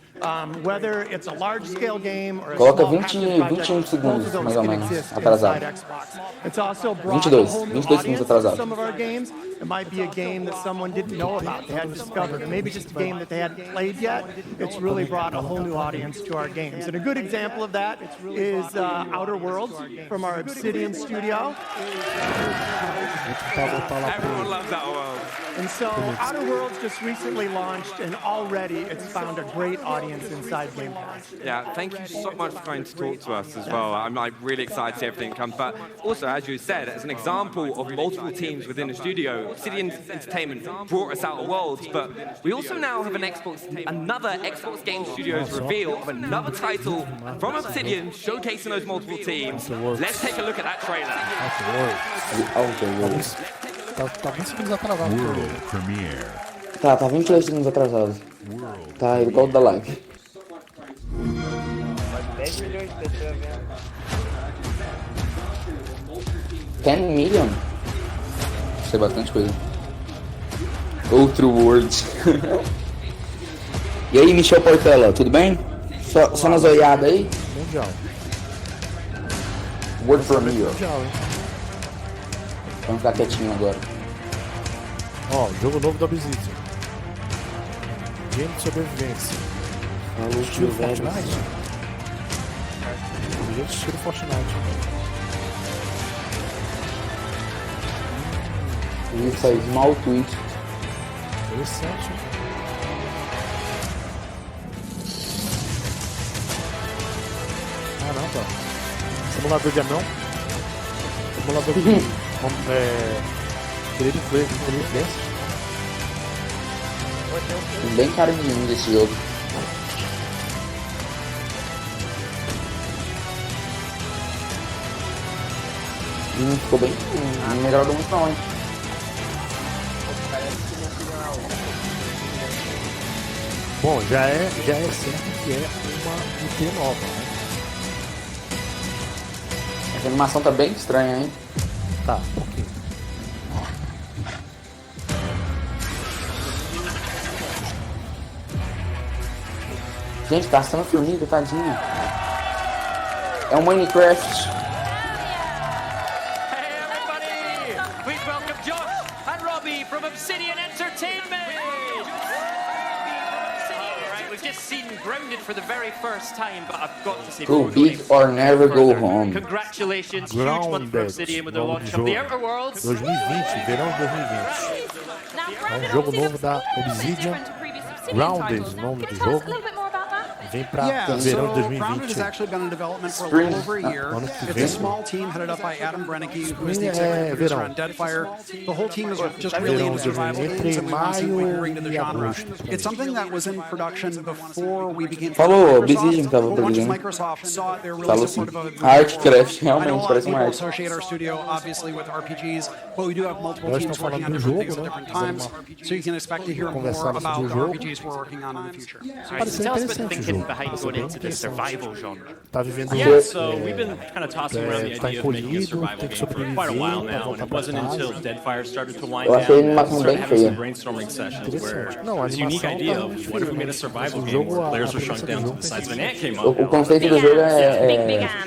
Whether it's a large-scale game or a small passion project, both of those can exist inside Xbox. It's also brought a whole new audience to some of our games. It might be a game that someone didn't know about, they hadn't discovered, or maybe just a game that they hadn't played yet. It's really brought a whole new audience to our games. And a good example of that is Outer Worlds from our Obsidian studio. Everyone loves Outer Worlds. And so Outer Worlds just recently launched, and already it's found a great audience inside Game Pass. Yeah, thank you so much for trying to talk to us as well. I'm really excited to see everything come. But also, as you said, as an example of multiple teams within a studio, Obsidian Entertainment brought us Outer Worlds, but we also now have another Xbox Game Studios reveal of another title from Obsidian showcasing those multiple teams. Let's take a look at that trailer. Tá 20 segundos atrasado. World Premiere. Tá 22 segundos atrasado. Tá igual da live. 10 milhões de pessoas vendo. 10 million? Isso é bastante coisa. Outro World. E aí, Michel Portela, tudo bem? Só nas olhadas aí? Mundial. World Premiere. Mundial, hein? Vamos ficar quietinho agora. Ó, jogo novo da Obsidian. Game de sobrevivência. Estilo Fortnite? Estilo Fortnite. Isso aí, small tweet. Interessante. Caramba. Simulador de anão. Simulador de... Bem cara de mim desse jogo. Ficou bem. Não me agradou muito não, hein? Bom, já é certo que é uma IP nova, né? Essa animação tá bem estranha, hein? Tá, um pouquinho. Gente, tá sendo formiga, tadinha. É um Minecraft. Hey everybody! Please welcome Josh and Robbie from Obsidian Entertainment! Alright, we've just seen Grounded for the very first time, but I've got to say... Go big or never go home. Congratulations, huge month for Obsidian with the launch of the Outer Worlds. 2020, verão de 2020. É um jogo novo da Obsidian. Grounded, nome do jogo. Vem pra verão de 2020. Grounded has actually been in development for a little over a year. It's a small team headed up by Adam Brennicky, who is the executive producer on Deadfire. The whole team is just really into survival games, and we want to see if we can bring to the genre. It's something that was in production before we began. Falou, Obsidian tava once produzindo. Microsoft saw it, they're really supportive of it. A Artcraft I know a realmente lot of parece people uma arte. associate our studio, obviously, with RPGs, but we do have multiple teams working on different things at different times, so you can expect to hear more about the RPGs we're working on in the future. Tell us about the thinking behind going into the survival genre. Yeah, so we've been kind of tossing around the idea of making a survival game for quite a while now, and it wasn't until Deadfire started to wind down that we started having some brainstorming sessions where this unique idea of what if we made a survival game where players were shrunk down to the size of an ant came up. O conceito do jogo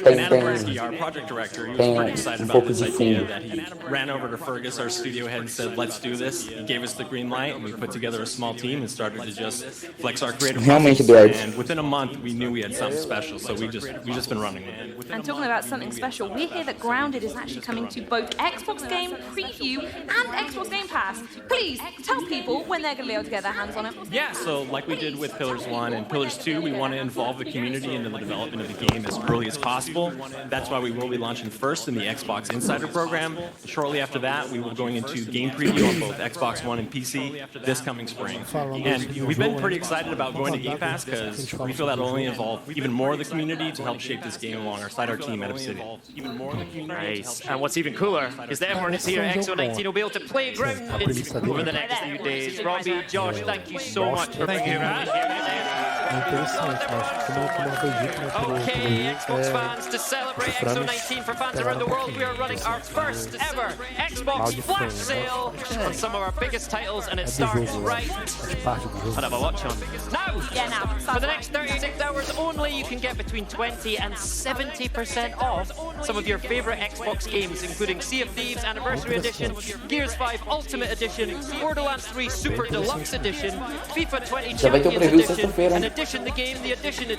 And Adam Bresky, our project director, he was pretty excited about this idea that he ran over to Fergus, our studio head, and said, let's do this. He gave us the green light, and we put together a small team and started to just flex our creative muscles. And within a month, we knew we had something special, so we just been running it. And talking about something special, we hear that Grounded is actually coming to both Xbox Game Preview and Xbox Game Pass. Please tell people when they're going to be able to get their hands on it. Yeah, so like we did with Pillars 1 and Pillars 2, we want to involve the community into the development of the game as early as possible. That's why we will be launching first in the Xbox Insider program. Shortly after that, we will be going into game preview on both Xbox One and PC this coming spring. And we've been pretty excited about going to Game Pass because We feel that will only involve even more of the community to help shape this game alongside our team at Obsidian. Nice. And what's even cooler is that everyone here at X019 will be able to play ground over the next few days. Robbie, Josh, thank you so much for bringing that here. Okay, Xbox fans, to celebrate X019 for fans around the world, we are running our first ever Xbox flash sale on some of our biggest titles, and it starts right. I'd have a watch on. Now, for the next 36 hours only, you can get between 20 and 70% off some of your favorite Xbox games, including Sea of Thieves Anniversary Edition, Gears 5 Ultimate Edition, Borderlands 3 Super Deluxe Edition, FIFA 20 Champions Edition, and Edition the Game, the Edition,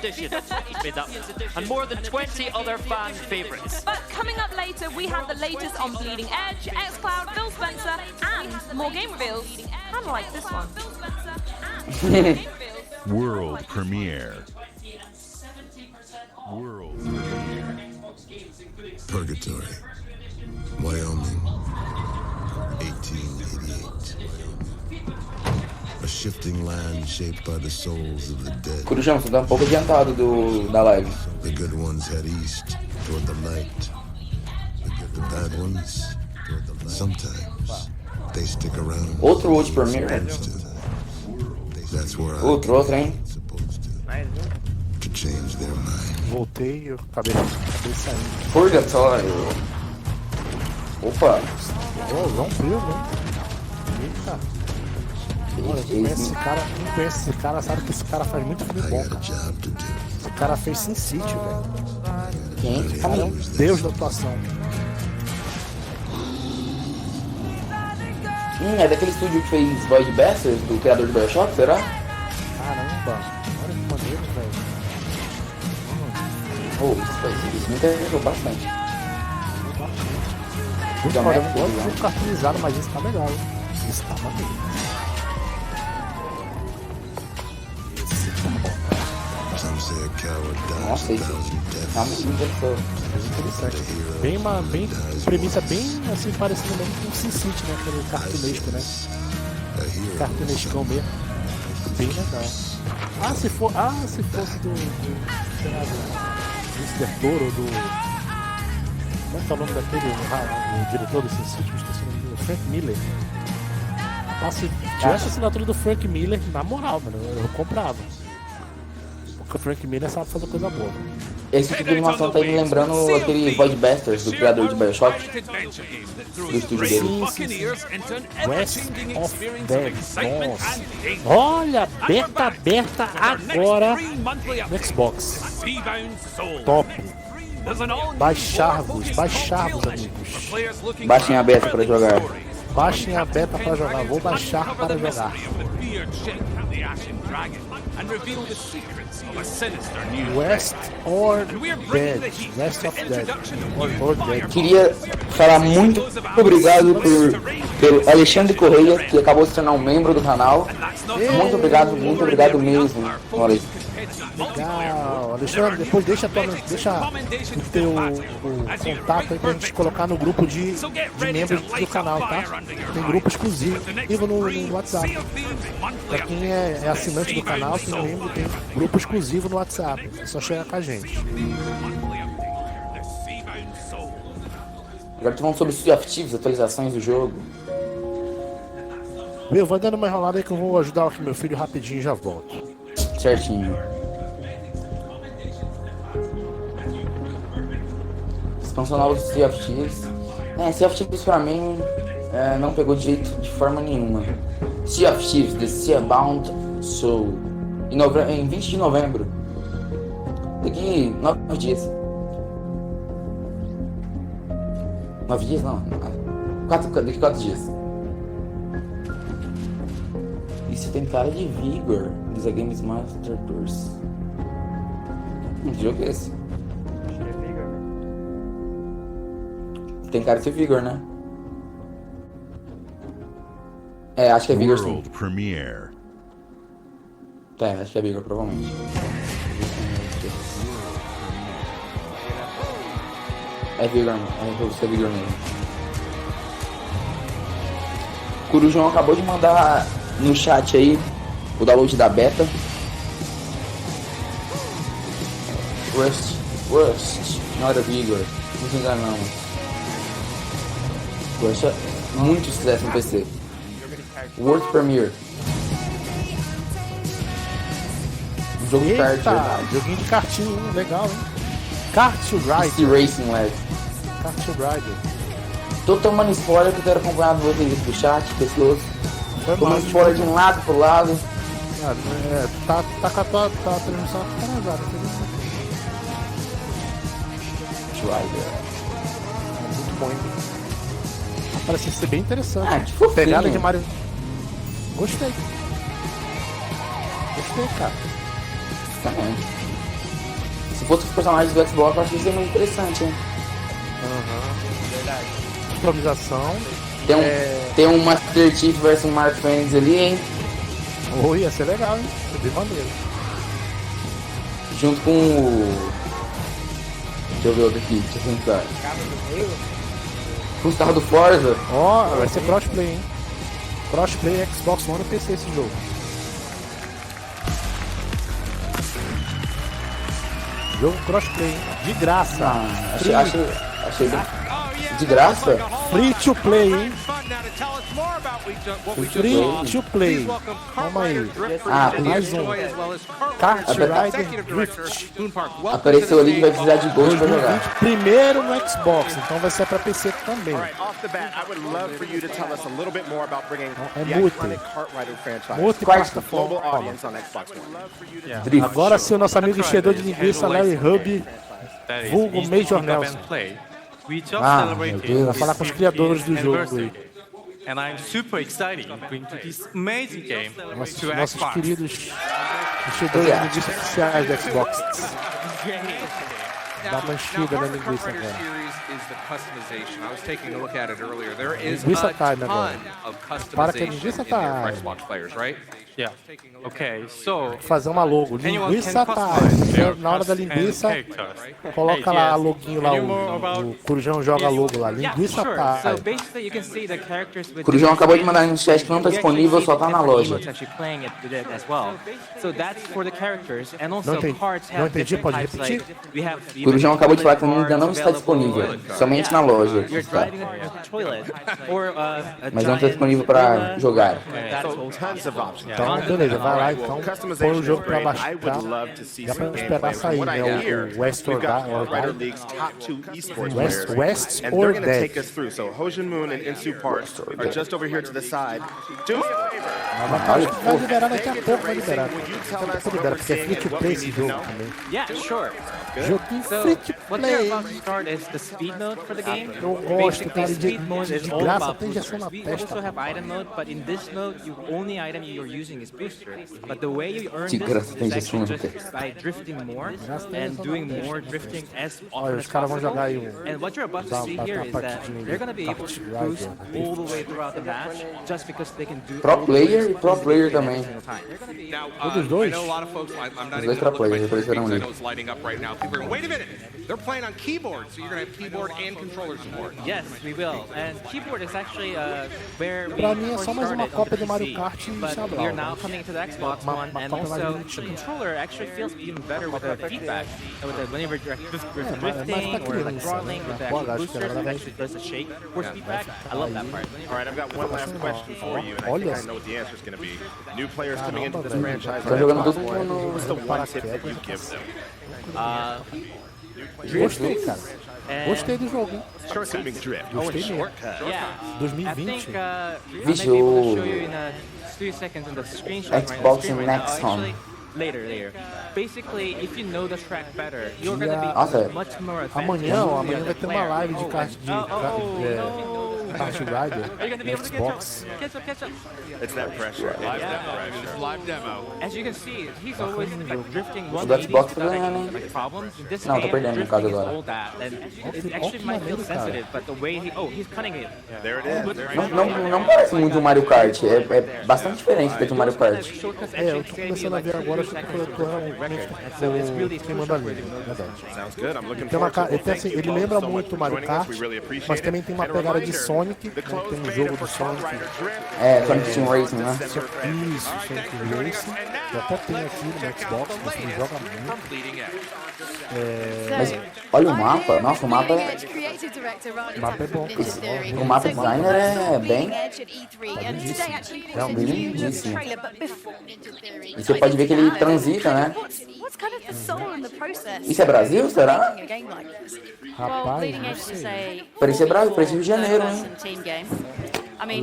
and more than 20 other fan favorites. But coming up later, we have the latest on Bleeding Edge, xCloud, Phil Spencer, and more game reveals. Kind of like this one. World premiere. World premiere. Purgatory, Wyoming, 1888. A shifting land shaped by the souls of the dead. Corujão, você tá um pouco adiantado da live. The good ones head east toward the light. The bad ones, sometimes they stick around. Outro World Premiere. That's where Outro, hein? To change their mind. Voltei e eu acabei saindo. Purgatório. Opa. Não viu, né? Eita. Olha, quem conhece esse cara sabe que esse cara faz muito filme bom, cara. Esse cara fez Sin City, velho. Quem? Esse cara é um deus da atuação. É daquele estúdio que fez Void Bastards, do criador de BioShock, será? Caramba, olha que maneiro, velho. Isso me interessou bastante. Olha, eu não gosto de jogo cartunizado, mas esse tá legal. Esse tá maneiro. Nossa, isso tá muito interessante. Bem premissa bem assim, parecida mesmo com o Sin City, né? Aquele cartunesco, né? Cartunescão mesmo. Bem legal. Se fosse do Mr. Toro, do... Como é que é o nome daquele, o diretor do Sin City? Esqueci o nome dele, Frank Miller. Se tivesse a assinatura do Frank Miller, na moral, mano, eu comprava. Porque o Frank Miller sabe fazer coisa boa. Esse tipo de animação tá me lembrando aquele Void Bastards do criador de BioShock, do estúdio dele. West of Dead. Nossa. Olha, beta aberta agora no Xbox. Top. Baixar-vos, amigos. Baixem a beta para jogar. Baixem a beta para jogar. Vou baixar para jogar. West or Dead. West of Dead. Or Dead. Queria falar muito obrigado pelo Alexandre Correia, que acabou de se tornar um membro do canal. Muito obrigado mesmo. Olha isso. Legal, Alexandre, depois deixa o teu contato aí pra gente colocar no grupo de membros do canal, tá? Tem grupo exclusivo no WhatsApp. Pra quem é assinante do canal, tem membro, tem grupo exclusivo no WhatsApp. É só chegar com a gente. Agora falando sobre Sea of Thieves, atualizações do jogo. Meu, vai dando uma enrolada aí que eu vou ajudar aqui meu filho rapidinho e já volto. Certinho. Expansão nova do Sea of Thieves. Sea of Thieves pra mim não pegou direito de forma nenhuma. Sea of Thieves, The Seabound Soul. Em 20 de novembro. Daqui 9 dias. 9 dias não. Daqui 4 dias. Isso tem cara de Vigor. Diz a Games Master Tours. Que jogo é esse? Tem cara de ser Vigor, né? Acho que é Vigor sim. World Premiere. Acho que é Vigor, provavelmente. É Vigor, é Vigor mesmo. Corujão acabou de mandar no chat aí o download da beta. Rust, não era do Igor, não se enganamos. Rust é muito sucesso no PC. World Premiere. Um jogo de kart, verdade. Joguinho de kartinho, legal, hein? Kart Rider. Racing, leve. Kart Rider. Tô tomando spoiler que eu quero acompanhar vocês do chat, pessoas. Tomando spoiler de um lado pro lado. Tá com a tua transmissão atrasada, Rider. Muito bom, hein? Parece ser bem interessante. Que pegada de Mario. Gostei, cara. Exatamente. Se fosse os personagens do Xbox, eu acho que ia ser muito interessante, hein? Verdade. Improvisação. Tem um Master Chief versus Mark Fênix ali, hein? Ia ser legal, hein? Ia ser bem maneiro. Junto com o... Deixa eu ver outro aqui, deixa eu pensar. Com os carros do Forza. Vai ser crossplay, hein? Crossplay Xbox One e PC esse jogo. Jogo crossplay, hein? De graça. Achei bem... De graça? Free to play, hein? Free to play. Calma aí. Mais um. Kart Rider Drift. Apareceu ali que vai precisar de gold pra jogar. Primeiro no Xbox, então vai ser pra PC também. É multi-plataforma. Agora sim, o nosso amigo enchedor de linguiça, Larry Hub, vulgo Major Nelson. Meu Deus, vai falar com os criadores do jogo aí. And I'm super excited to bring this amazing game to Nossos Xbox. queridos enchedores de linguiça oficiais do Xbox. Dá uma enchida na linguiça agora. Linguiça time agora. Para que a linguiça time. Yeah. Okay, so fazer uma logo. Linguiça time. Na hora da linguiça, coloca lá a loguinho lá, o Corujão joga a logo lá. Linguiça time. O Corujão acabou de mandar no chat que não tá disponível, só tá na loja. Não entendi, pode repetir? O Corujão acabou de falar que ainda não está disponível, somente na loja. Tá. Mas não está disponível para jogar. Então, beleza, vai lá então, põe o jogo pra baixar. Dá pra esperar sair, né? O West or Dead. Vai liberar daqui a pouco, vai liberar. Porque é free to play esse jogo também. Joguinho free to play. Eu gosto, cara, de graça, tem injeção na testa. De graça tem injeção na testa. Olha, os caras vão jogar aí um Pro player e pro player também. Todos dois? Os dois pro players, depois serão ali. Wait a minute! They're playing on keyboard, so you're going to have keyboard and controller support. Yes, we will. And keyboard is actually where we pra mim é só mais uma cópia do Mario Kart e Xablau. You're now coming to the Xbox One, and also the controller actually feels even better with the feedback. Whenever you're drifting or like throttling with the booster, it actually does a shake force feedback. I love that part. All right, I've got one last question for you, and I think I know what the answer is going to be. New players coming into this franchise, what's the one tip that you give them? Gostei, cara. Gostei do jogo. Shortcut means drift. Gostei mesmo. 2020. Vixe, o Xbox Next Home. Later. Basically, if you know the track better, you're gonna be much more effective. Amanhã vai ter uma live de kart Rider no Xbox. It's that pressure. Live demo. As you can see, he's always like drifting one Xbox problems. Não, tô perdendo no caso agora. It actually might feel sensitive, but the way he's cutting it. There it is. Não parece muito um Mario Kart, é bastante diferente do Mario Kart. Eu tô começando a ver agora, acho que eu tô realmente queimando a linha, verdade. Ele lembra muito o Mario Kart, mas também tem uma pegada de Sonic Sonic, tem um jogo do Sonic. Sonic Team Racing, né? Isso, Sonic Racing. Eu até tenho aqui no Xbox, mas ele joga muito. Mas olha o mapa, nossa, o mapa é... O mapa é bom. O mapa designer é bem... lindíssimo. E você pode ver que ele transita, né? Isso é Brasil, será? Rapaz, não sei. Parecia Brasil, parecia Rio de Janeiro, hein?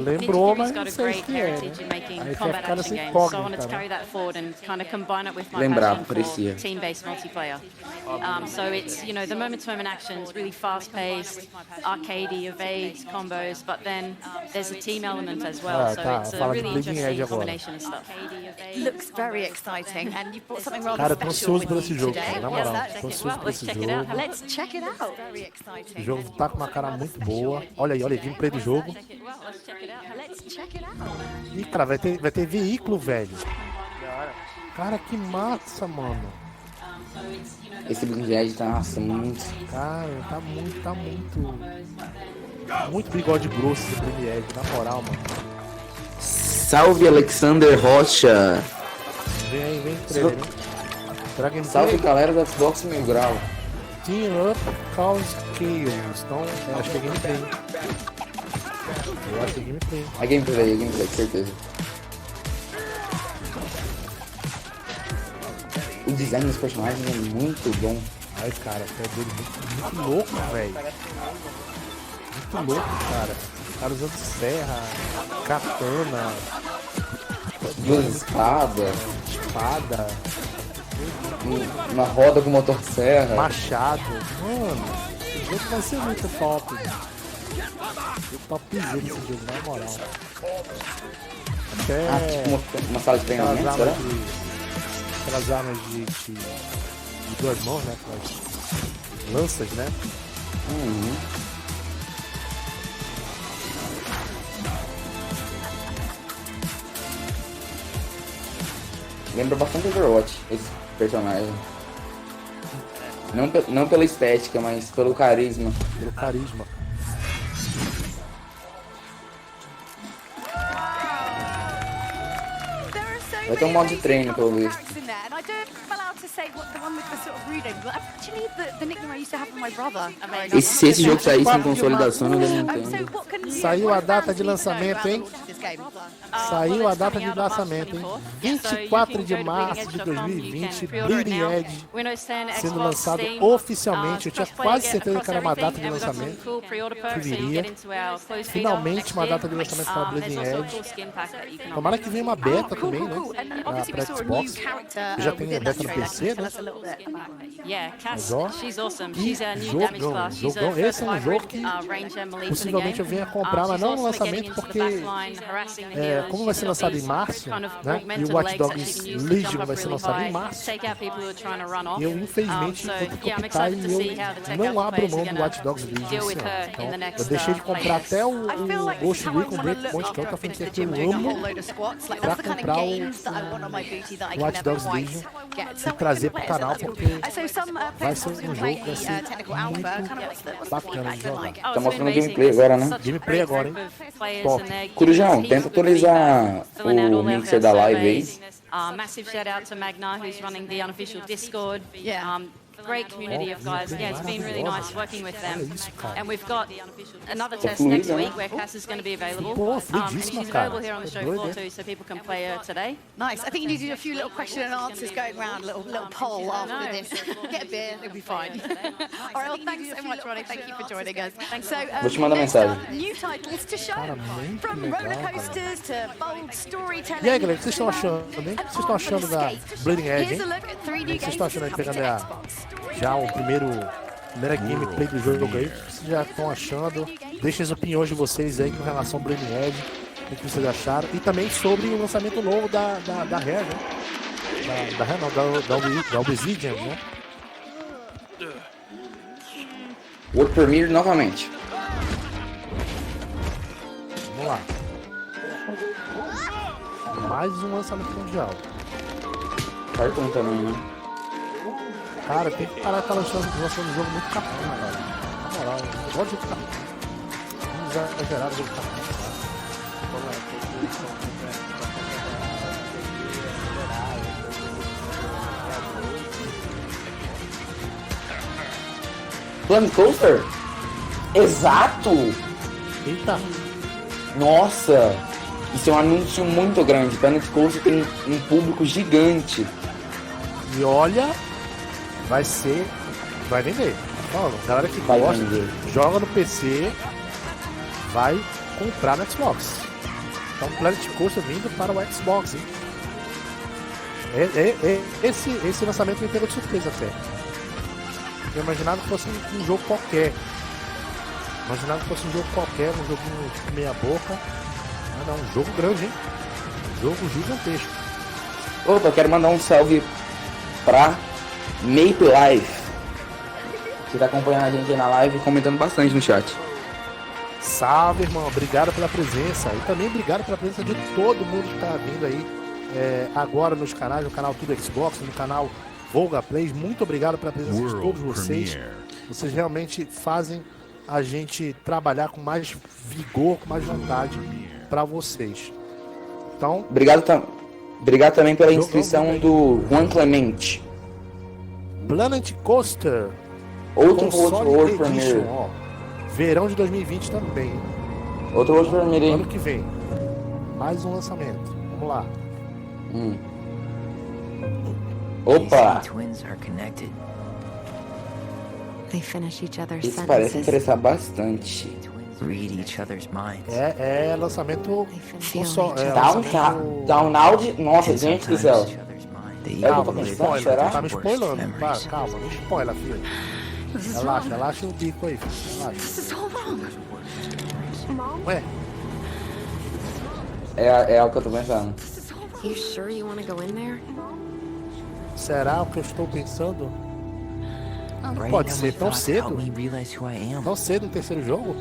Lembrou, mas não sei se é. Aí vai ficar nessa incógnita, né? Lembrava, parecia. So it's, you know, the moment-to-moment actions, really fast-paced, arcadey, evades, combos, but then there's a team element as well. So it's a really interesting combination of stuff. Looks very exciting, and you've brought something rather Cara, tô special ansioso por esse jogo, cara, na moral. Tô ansioso por esse jogo. Let's check it out. Very exciting. O jogo tá com uma cara muito boa. Olha aí, gameplay do jogo. Ih, cara, vai ter veículo, velho. Cara, que massa, mano. Esse bigode tá, nossa, muito... Cara, tá muito bigode grosso esse bigode, na moral, mano. Salve, Alexander Rocha. Vem, Salve, galera do Xbox Mil Grau. Team Up Cause Chaos. Então, eu acho que é gameplay. É gameplay, com certeza. O design dos personagens é muito bom. Ai, cara, você é doido, muito louco, velho. Muito louco, cara. Os caras usando serra, katana, duas espadas. Uma roda com motosserra. Machado. Mano, esse jogo vai ser muito top. Topzera esse jogo, na moral. Até tipo uma sala de treinamento, será? Aquelas armas de duas mãos, né? Aquelas lanças, né? Lembra bastante Overwatch, esse personagem. Não pela estética, mas pelo carisma. Vai ter um modo de treino, pelo visto. Se esse jogo saísse em consolidação, eu não entendo. Saiu a data de lançamento, hein? 24 de março de 2020, Bleeding Edge sendo lançado oficialmente. Eu tinha quase certeza que era uma data de lançamento que viria. Finalmente uma data de lançamento para Bleeding Edge. Tomara que venha uma beta também, né? Pra Xbox. Já tem a beta no PC, né? Mas ó, que jogão. Esse é um jogo que possivelmente eu venha comprar, mas não no lançamento, porque como vai ser lançado em março, né? E o Watch Dogs Legion vai ser lançado em março. E eu infelizmente vou ter que optar e eu não abro mão do Watch Dogs Legion esse ano. Então eu deixei de comprar até o Ghost Recon Breakpoint, que é outra franquia que eu amo, pra comprar o Watch Dogs Legion e trazer pro canal, porque vai ser um jogo que vai ser muito bacana de jogar. Tá mostrando gameplay agora, né? Gameplay agora, hein? Top. Corujão, tenta atualizar o mixer da live aí. Massive shout out to Magna, who's running the unofficial Discord. Great community of guys. Yeah, it's been really nice working with them. And we've got another test next week where Cass is going to be available. And she's available here on the show floor too, so people can play her today. Nice. I think you need to do a few little question and answers going around, a little poll after this. Get a beer, it'll be fine. All right, well, thanks so much, Ronnie. Thank you for joining us. So, vou te mandar mensagem. New titles to show, from roller coasters to bold storytelling. E aí, galera, o que vocês estão achando, hein? O que vocês estão achando da Bleeding Edge, hein? O que vocês estão achando aí, pegando já o primeira gameplay do jogo aí? O que vocês já estão achando? Deixem as opiniões de vocês aí com relação ao Bleeding Edge. O que vocês acharam? E também sobre o lançamento novo da Rare, né? Da Obsidian, né? World Premiere novamente. Vamos lá. Mais um lançamento mundial. Cartão também, né? Cara, tem que parar com lançando um jogo muito capim, cara. Na moral, eu gosto de capim. exagerado do Planet Coaster? Exato! Eita! Nossa! Isso é um anúncio muito grande. Planet Coaster tem um público gigante. E olha, vai vender. Falando, galera que Vai gosta, vender. joga no PC, vai comprar no Xbox. Então Planet Coaster vindo para o Xbox, hein? Esse lançamento me pegou de surpresa até. Eu imaginava que fosse um jogo qualquer. Um joguinho tipo meia boca. Ah não, um jogo grande, hein? Um jogo gigantesco. Opa, quero mandar um salve pra Maple Life, que tá acompanhando a gente aí na live e comentando bastante no chat. Salve, irmão. Obrigado pela presença. E também obrigado pela presença de todo mundo que tá vindo aí agora nos canais, no canal Tudo Xbox, no canal Volga Plays. Muito obrigado pela presença de todos vocês. Vocês realmente fazem a gente trabalhar com mais vigor, com mais vontade para vocês. Então, obrigado também pela inscrição do Juan Clemente. Planet Coaster. Outro World Premiere. Verão de 2020 também. Outro World Premiere. Ano que vem. Mais um lançamento. Vamos lá. Opa! Isso parece interessar bastante. É lançamento Download. Nossa, gente do céu. Calma, não spoiler. Tá me spoilando. Calma, não spoiler, filho. Relaxa o bico aí, filho. Relaxa. Ué? É o que eu tô pensando. Será o que eu estou pensando? Não pode ser tão cedo. Tão cedo no terceiro jogo?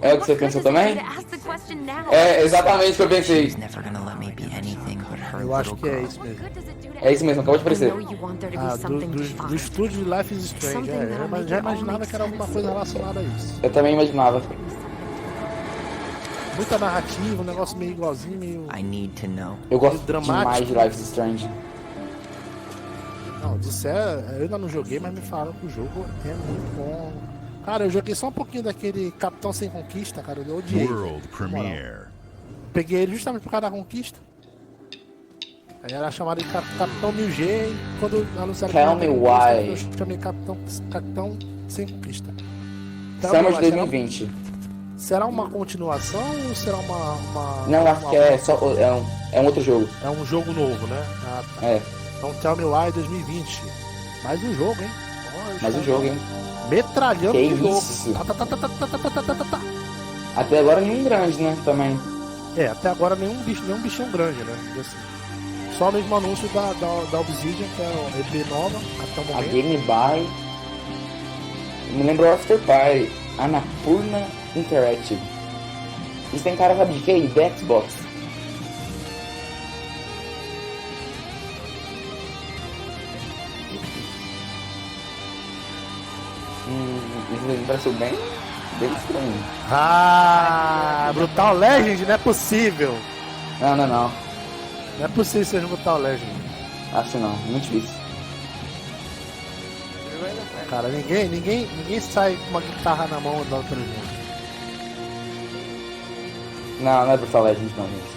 É o que você pensou também? É exatamente o que eu pensei. Eu acho que é isso mesmo. É isso mesmo, acabou de aparecer. Do estúdio de Life is Strange. Eu já imaginava que era alguma coisa relacionada a isso. Eu também imaginava. Muita narrativa, um negócio meio igualzinho, meio... Eu gosto dramático. Demais de Life is Strange. Não, eu ainda não joguei, mas me falaram que o jogo é muito bom. Cara, eu joguei só um pouquinho daquele Capitão Sem Conquista, cara, eu odiei. World Premiere. Peguei ele justamente por causa da conquista. Aí era chamado de Capitão 1000G e quando anunciaram Tell me why. Eu chamei Capitão Sem Conquista. Summer de 2020. Será uma continuação ou será uma Não, acho que é só é um outro jogo. É um jogo novo, né? Ah, tá. É. Então Tell Me Why 2020. Mais um jogo, hein? Mais um jogo, hein? Metralhando que o jogo. Isso? Até agora nenhum grande, né? Também. Até agora nenhum bichão grande, né? Assim. Só o mesmo anúncio da Obsidian, que é o EP nova, até o momento. A Game By. Me lembrou After Party. Annapurna Interactive. Isso tem cara, sabe de quê? De Xbox. Isso me pareceu bem estranho. Brutal Legend, não é possível. Não. Não é possível ser Brutal Legend. Acho não, muito difícil. Cara, ninguém sai com uma guitarra na mão andando pelo mundo. Não é Brutal Legend não, gente.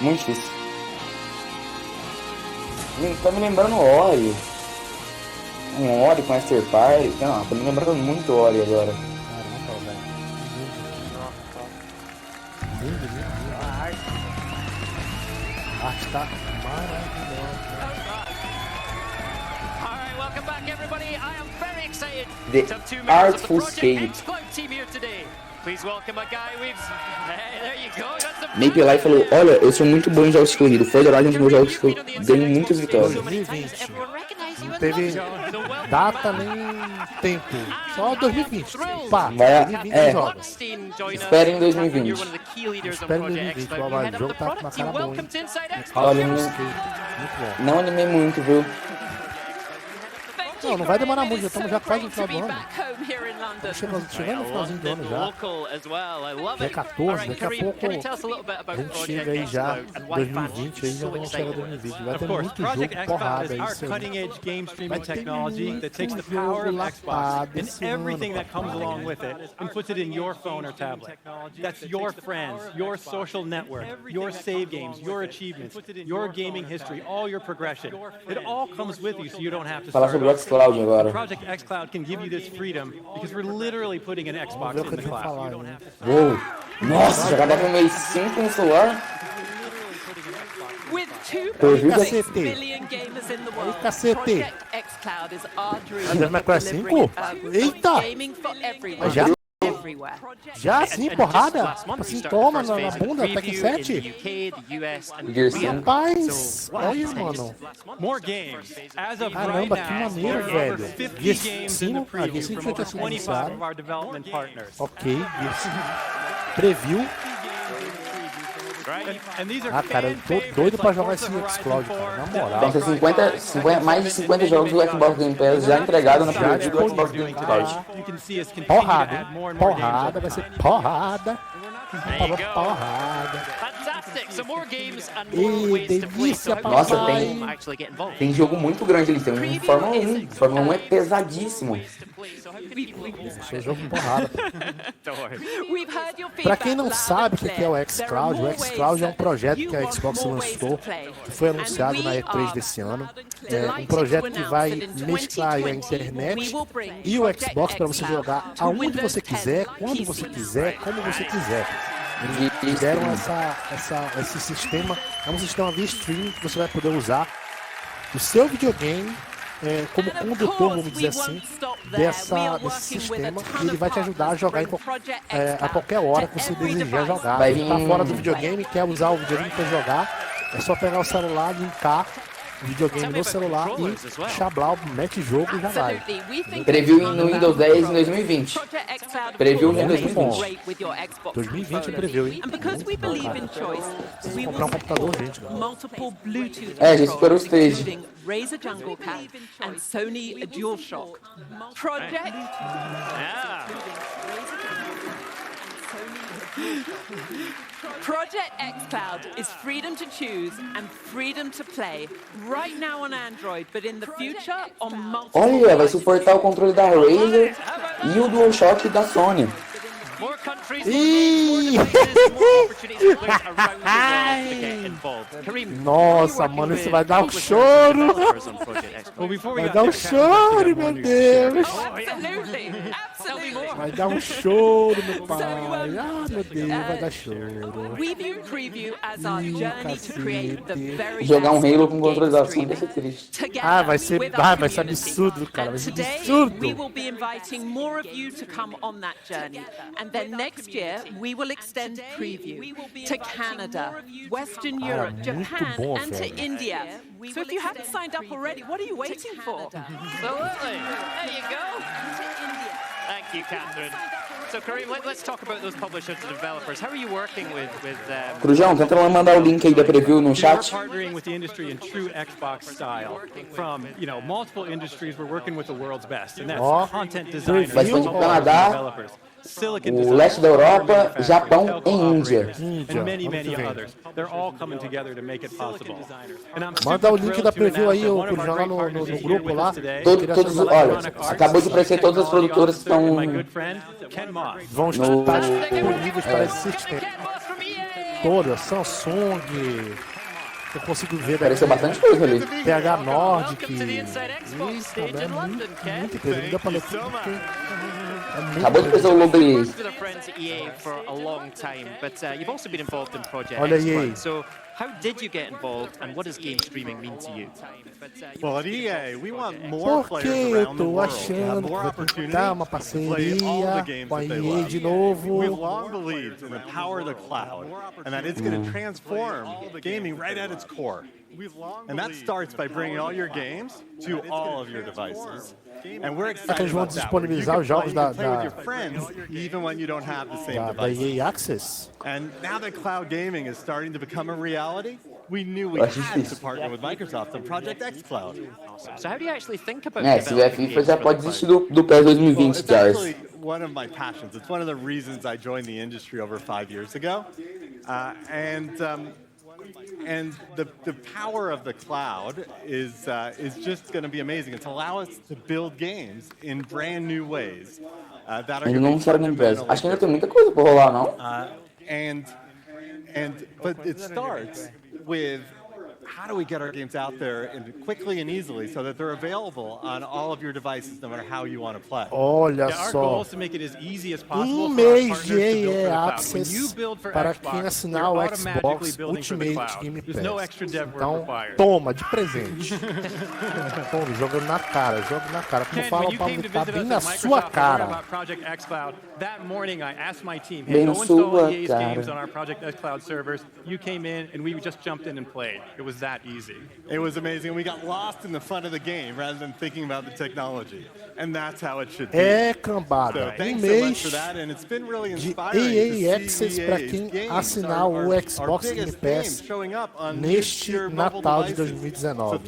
Muito difícil. Tá me lembrando Ori. Um Ori com After Party. Não, tá me lembrando muito Ori agora. Caramba, velho. Lindo. A arte tá maravilhosa. Welcome back, everybody. I am very excited The to have two members of the Artful Project Skate. X-Cloud team here today. Please welcome a guy we've... Hey, there you go. Got some... Maple Life falou, olha, eu sou muito bom em jogos de corrida. Forza Horizon é um dos meus jogos que eu ganho muitas vitórias. 2020. Não teve data nem tempo. Só 2020. Pá, Vai, 2020 joga. Espere em 2020. Espere em 2020. O jogo tá na cara boa, hein? Olha, muito bom. Não animei muito, viu? Não vai demorar muito, já estamos já quase no final do ano. Chegando no finalzinho do ano já. Dia 14, daqui a pouco a gente chega aí já, 2020, aí já vamos chegar 2020. Vai ter muito jogo porrada aí. Cutting edge game streaming technology that takes the power of Xbox and everything that comes along with it and puts it in your phone or tablet. That's your friends, your social network, your save games, your achievements, your gaming history, all your progression. It all comes with you, so you don't have to start over. Project xCloud can give you this freedom because we're literally putting an Xbox in the cloud. Uou! Nossa, jogar Devil May 5 no celular? With 2 billion gamers in the world, cacete. Project xCloud is our dream Devil May Cry 5? Eita! gaming for everyone. Já? Everywhere. Já assim, porrada? Assim, toma na bunda, Tekken 7? Rapaz, olha, mano. Caramba, que maneiro, velho. Gear 5, a Gear 5 já tá sendo anunciado. Ok, Gear 5. Preview. Ah, cara, eu tô doido pra jogar esse Xcloud, cara, na moral. Tem que ser mais de 50 jogos do Xbox Game Pass já entregados na preview do Xbox Game Pass. Porrada, hein? Porrada, vai ser porrada. Porrada. E delícia, papai. Nossa, tem jogo muito grande ali. Tem um Fórmula 1. Fórmula 1 é pesadíssimo. Esse é jogo porrada. Pra quem não sabe o que é o xCloud, o xCloud é um projeto que a Xbox lançou, que foi anunciado na E3 desse ano. É um projeto que vai mesclar a internet e o Xbox para você jogar aonde você quiser, quando você quiser, como você quiser. Eles deram esse sistema, é um sistema via streaming que você vai poder usar o seu videogame como condutor, vamos dizer assim, desse sistema, e ele vai te ajudar a jogar a qualquer hora que você desejar jogar. Vai vir... tá fora do videogame, quer usar o videogame para jogar, é só pegar o celular, linkar o videogame no celular e chablau, mete jogo e já vai. Preview no Windows 10 em 2020. Preview em 2020. 2020 é preview, hein? Preciso comprar um computador, gente. Já superou o stage. Razer Jungle Cat and Sony DualShock. Project. Project xCloud is freedom to choose and freedom to play. Right now on Android, but in the future on multiple. Olha, vai suportar o controle da Razer e o DualShock da Sony. Nossa, mano, isso vai dar um choro. Vai dar um choro, meu Deus. Vai dar um choro, meu pai. Ah, meu Deus, vai dar choro. Jogar um Halo com controle da Sony deixa triste. Ah, vai ser absurdo, cara. Vai ser absurdo. And then next year, we will extend preview to Canada, Western Europe, Japan, and to India. So if you haven't signed up already, what are you waiting for? Absolutely. There you go. Thank you, Catherine. So, Kareem, let's talk about those publishers and developers. How are you working with Crujão, tenta mandar o link aí da preview no chat. We're partnering with the industry in true Xbox style. From, multiple industries, we're working with the world's best, and that's content designers, vai expandir pro Canadá, o leste da Europa, Japão e Índia. Manda o link da preview aí, o Crujão, lá no grupo lá. Olha, acabou de aparecer todas as produtoras que estão vão estar disponíveis para esse sistema. Todas, Samsung, eu consigo ver. Apareceu bastante coisa ali. PH Nordic. Isso, é muito empresa. Não dá pra ler tudo porque acabou de fazer o logo aí. Olha aí. How did you get involved, and what does game streaming mean to you? Well, at EA, we want more players around the world to have more opportunity to play all the games that they love. We've long believed in the power of the cloud, and that it's going to transform gaming right at its core. And that starts by bringing all your games to all of your devices. And we're excited about that. You can play with your friends even when you don't have the same devices. EA Access. And now that cloud gaming is starting to become a reality, we knew we had to partner with Microsoft on Project X Cloud. So how do you actually think about se vier FIFA já pode desistir do PES 2020, It's actually one of my passions. It's one of the reasons I joined the industry over 5 years ago. And the power of the cloud is just going to be amazing. It's allow us to build games in brand new ways that are Ele não lançaram Gamepass. Acho que ainda tem muita coisa por rolar, não? But it starts with how do we get our games out there quickly and easily so that they're available on all of your devices, no matter how you want to play. Olha só, mês de EA Access para quem assinar o Xbox Ultimate Game Pass. Então, toma, de presente. Toma, joga na cara. Como fala, o Paulo tá bem na sua cara. That morning, I asked my team, hey, go install EA's games on our Project X Cloud servers. You came in, and we just jumped in and played. It was that easy. It was amazing. We got lost in the fun of the game rather than thinking about the technology. And that's how it should be. Cambada. So thanks so much for that, and it's been really inspiring EA Access para quem assinar o Xbox Game Pass neste Natal de 2019.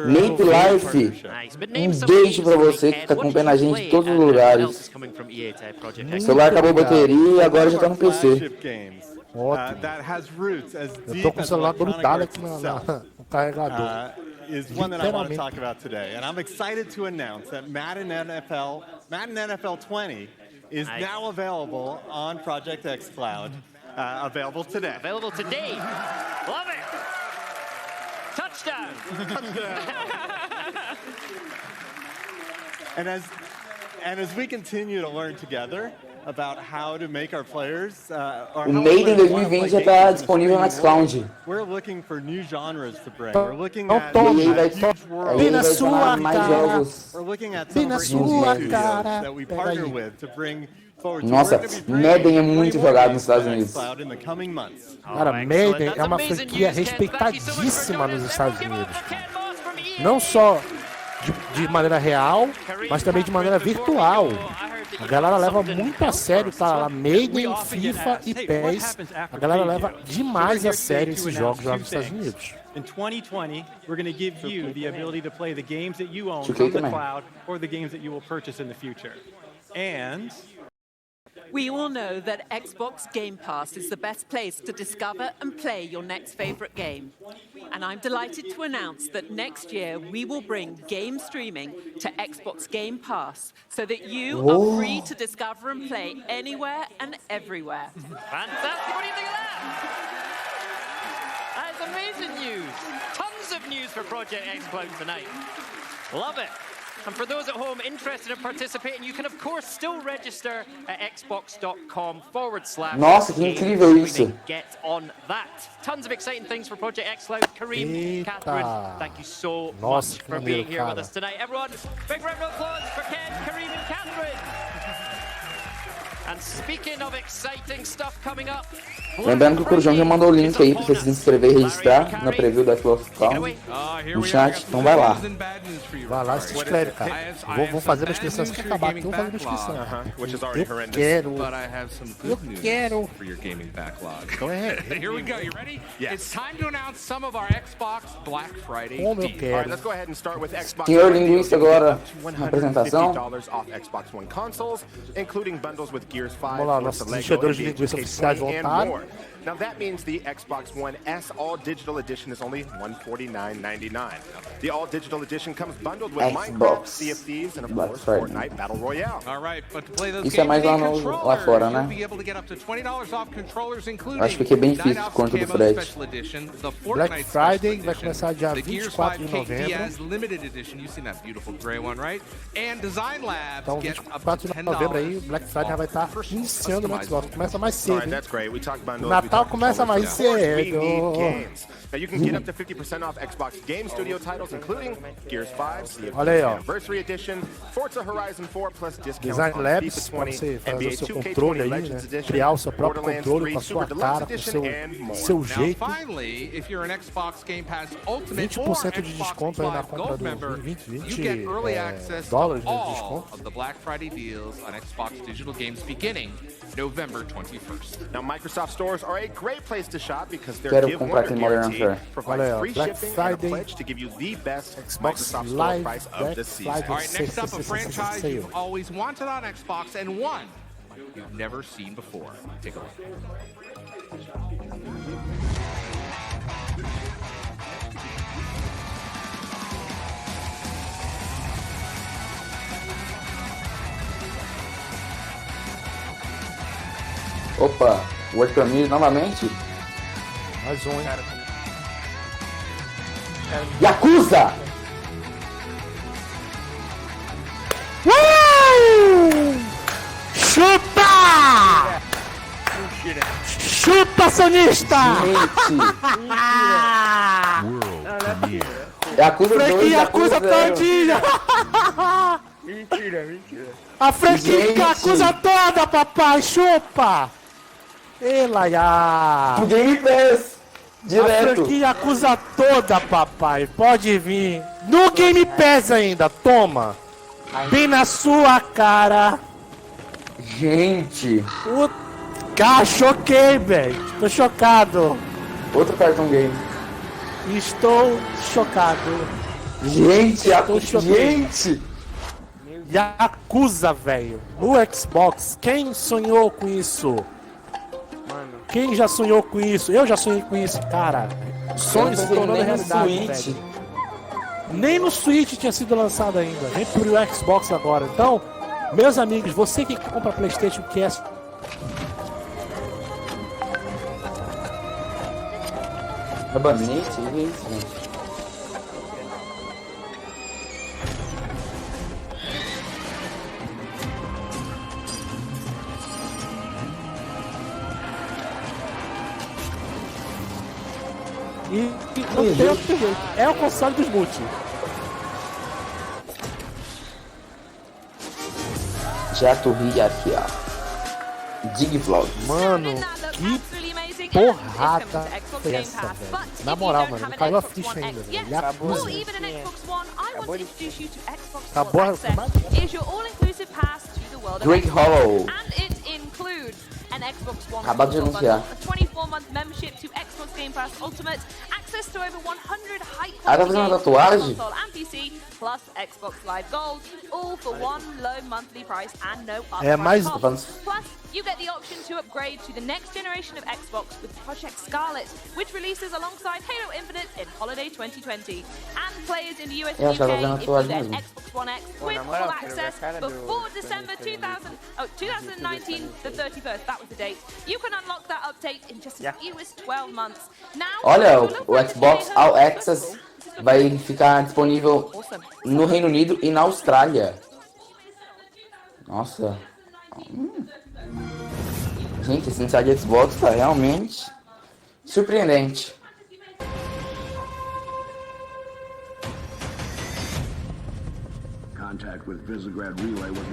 Make Life, beijo para você que está acompanhando a gente em todos os lugares. O celular acabou a bateria e agora já está no PC. Ótimo. Eu tô com o celular grudado aqui no carregador. Is one that I want to talk about today, and I'm excited to announce that Madden NFL 20 is now available on Project X Cloud. Available today. Available today. Love it. Touchdown. And as we continue to learn together about how to make our players o Made in 2020 já está disponível no xCloud. We're looking for new genres to bring. We're looking at bem na sua cara. We're looking at bem na sua cara. That we partner with to bring forward. Nossa, Madden é muito jogado nos Estados Unidos. Cara, Madden é uma franquia respeitadíssima nos Estados Unidos. Não só de maneira real, mas também de maneira virtual. A galera leva muito a sério, tá lá, Madden, FIFA e PES. A galera leva demais a sério esses jogos lá nos Estados Unidos. In 2020, we're going to give you the ability to play the games that you own from the cloud or the games that you will purchase in the future. And we all know that Xbox Game Pass is the best place to discover and play your next favorite game. And I'm delighted to announce that next year we will bring game streaming to Xbox Game Pass so that you are free to discover and play anywhere and everywhere. Fantastic! What do you think of that? That is amazing news. Tons of news for Project X Cloud tonight. Love it. And for those at home interested in participating, you can of course still register at xbox.com/. Nossa, que incrível isso. Get on that. Tons of exciting things for Project X Cloud. Kareem, Catherine, thank you so much for being here with us tonight. Everyone, big round of applause for Ken, Kareem, and Catherine. And speaking of exciting stuff coming up. Lembrando que o Corujão já mandou o link aí pra você se inscrever e registrar na preview da Xbox Cloud no chat, então vai lá. Vai lá e se inscreve, cara. Vou fazer uma inscrição assim que acabar aqui, vou fazer uma inscrição. Eu quero. Então é. Here we go, you ready? It's time to announce some of our Xbox Black Friday Como eu quero. Let's go ahead and start with Xbox. Senhor Linguista agora na apresentação. off Xbox One consoles, including bundles with Gears 5, Vamos lá, nossos enchedores de linguiça oficiais voltaram. Now that means the Xbox One S All Digital Edition is only $149.99. The All Digital Edition comes bundled with Minecraft, Sea of Thieves, and of course Fortnite Battle Royale. All right, but to play those Isso é mais lá, lá fora, né? Acho que aqui é bem difícil por conta do frete. Black Friday vai começar dia 24 de novembro. Então, 24 de novembro aí, Black Friday já vai estar iniciando no Xbox. Começa mais cedo. That's great. We talked bundles. Natal Natal começa mais cedo. Now you can get up to 50% off Xbox Game Studio titles, including Gears 5, Sea of Olha aí, ó. Anniversary Edition, Forza Horizon 4 plus discounts Design on Labs, FIFA pra 20, você fazer NBA o seu 2K20 controle aí, Legends né? Edition, Criar o seu próprio Borderlands controle 3 com a sua Super Deluxe cara, com o Edition, seu, and more. seu Now, jeito. finally, if you're an Xbox Game Pass Ultimate or 20% de desconto aí na Xbox compra Gold do member, 20 you get early access dólares to de all desconto. of the Black Friday deals on Xbox digital games beginning November 21st. Now, Microsoft stores are a great place to shop because their Quero Give comprar Wonder aquele Modern guarantee Warfare. provides Olha aí, ó, free Black shipping and a Friday, pledge to give you the best Xbox Microsoft store Live, price of Black the season. Friday. All right, next up, a franchise sale. you've always wanted on Xbox and one you've never seen before. Take a look. Opa, World Premiere novamente. Mais um, hein? Yakuza! Chupa! Chupa, sonista! World Premiere. Yakuza 2, Franquia Yakuza todinha! Mentira. A franquia Yakuza toda, papai! Chupa! Elaiá! O Gamepass! A Direto! franquia Yakuza toda, papai! Pode vir! No Game Pass ainda, toma! Bem na sua cara! Gente! Cara, choquei, velho! Tô chocado! Outro cartão game. Estou chocado! Gente, chocado. gente! Yakuza, velho! No Xbox, quem sonhou com isso? Quem já sonhou com isso? Eu já sonhei com isso, cara. Sonho se tornando realidade, velho. Nem no Switch tinha sido lançado ainda. Nem pro Xbox agora. Então, meus amigos, você que compra PlayStation, que é... Rabanete, que é isso, gente? E não tem outro jeito. É o console dos multi. Já torri aqui, ó. Digvlog. Mano, que porrada foi essa, velho. Na moral, mano, não caiu a ficha ainda, velho. Yakuza. Acabou a... Drake Hollow. Acabado de anunciar. Ah, tá fazendo uma tatuagem? É mais... You get the option to upgrade to the next generation of Xbox with Project Scarlet, which releases alongside Halo Infinite in holiday 2020. And players in the US and UK include their Xbox One X with full access before December 2019, the 31st. That was the date. You can unlock that update in just as few as 12 months. Now, olha, o Xbox All Access vai ficar disponível no Reino Unido e na Austrália. Nossa. Gente, esse Inside Xbox tá realmente surpreendente.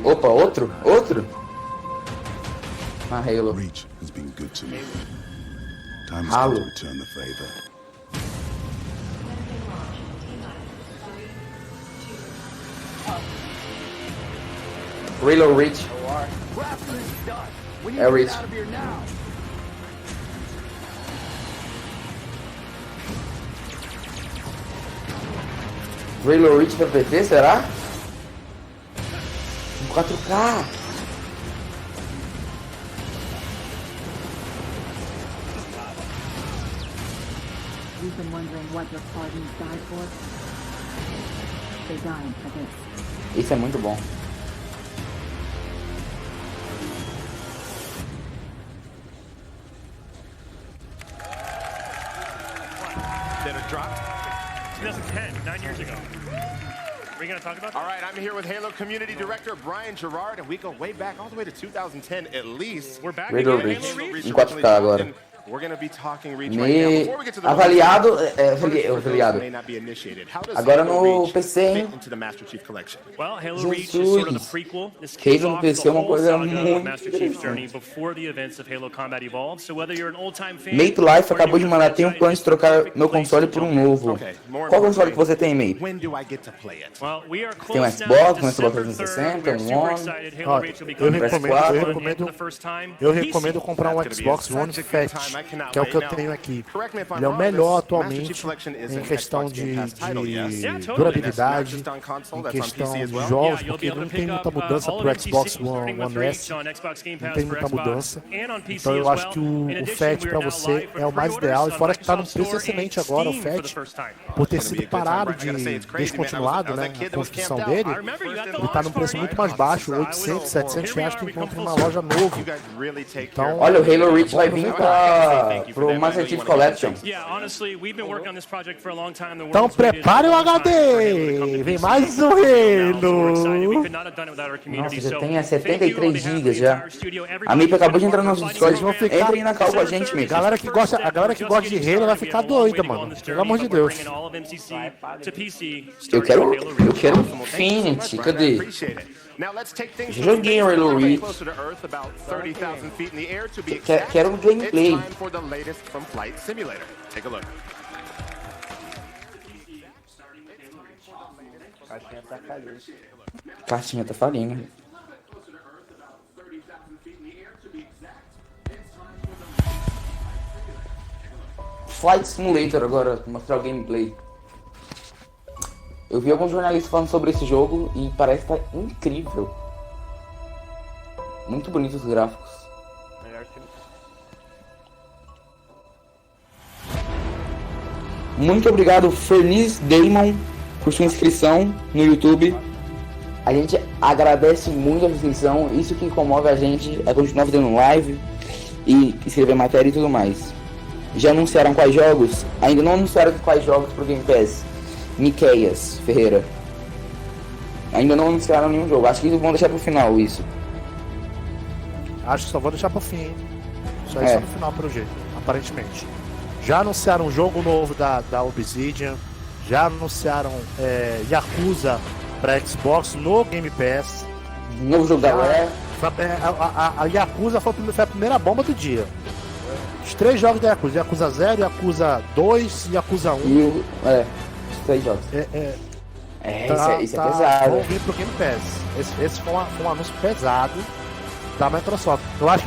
Opa, outro? Ah, Halo. Reach has been good to me. Time has Halo. come to return the favor. Halo Reach. É o Reach. Halo Reach pra PC, será? Em 4K. You've been wondering what your pardons died for? They died for this. Isso é muito bom. Then it dropped. 2010, 9 years ago. Are we going to talk about that? All right, I'm here with Halo Community Director Brian Gerard, and we go way back, all the way to 2010 at least. We're back Halo again. Reach. Halo Reach. Em 4K agora. Avaliado. Agora no PC, hein? Jesus. Halo no PC é uma coisa muito interessante. Mate Life acabou de mandar, tem um plano de trocar meu console por um novo. Qual console que você tem, Mate? Tem um Xbox, um Xbox 360, um One? Eu recomendo comprar um Xbox One Fat, que é o que eu tenho aqui. Ele é o melhor atualmente em questão de durabilidade, em questão de jogos, porque não tem muita mudança pro Xbox One S, não tem muita mudança. Então eu acho que o Fat para você é o mais ideal, e fora que tá num preço excelente agora, o Fat, por ter sido parado de descontinuado, né, a construção dele, ele tá num preço muito mais baixo, 800, 700 reais que encontra em uma loja novo. Então, olha, o Halo Reach vai vir pro Master Chief Collection. Então prepare o HD! Vem mais um Halo! Nossa, já tem 73 GB já. A MIP acabou de entrar no nosso Discord. Entrem na call com a gente, MIP. A galera que gosta de Halo vai ficar doida, mano. Pelo amor de Deus. Eu quero Infinity, cadê? Joguei o Halo Reach. Quero um gameplay. Caixinha tá falinha. Flight Simulator agora, mostrar o gameplay. Eu vi alguns jornalistas falando sobre esse jogo e parece que tá incrível. Muito bonitos os gráficos. Muito obrigado, Ferniz Damon, por sua inscrição no YouTube. A gente agradece muito a sua inscrição. Isso que comove a gente é continuar fazendo live e escrever matéria e tudo mais. Já anunciaram quais jogos? Ainda não anunciaram quais jogos pro Gamepass. Miqueias Ferreira. Ainda não anunciaram nenhum jogo. Acho que eles vão deixar pro final isso. Acho que só vou deixar pro fim, hein? Só isso no final, pelo jeito, aparentemente. Já anunciaram um jogo novo da Obsidian. Já anunciaram Yakuza pra Xbox no Game Pass. Novo jogo da Rare. A Yakuza foi a primeira bomba do dia. Os 3 jogos da Yakuza. Yakuza 0, Yakuza 2 e Yakuza 1. Os 3 jogos. Isso é pesado. Vão vir pro Game Pass. Esse foi um anúncio pesado da Microsoft. Eu acho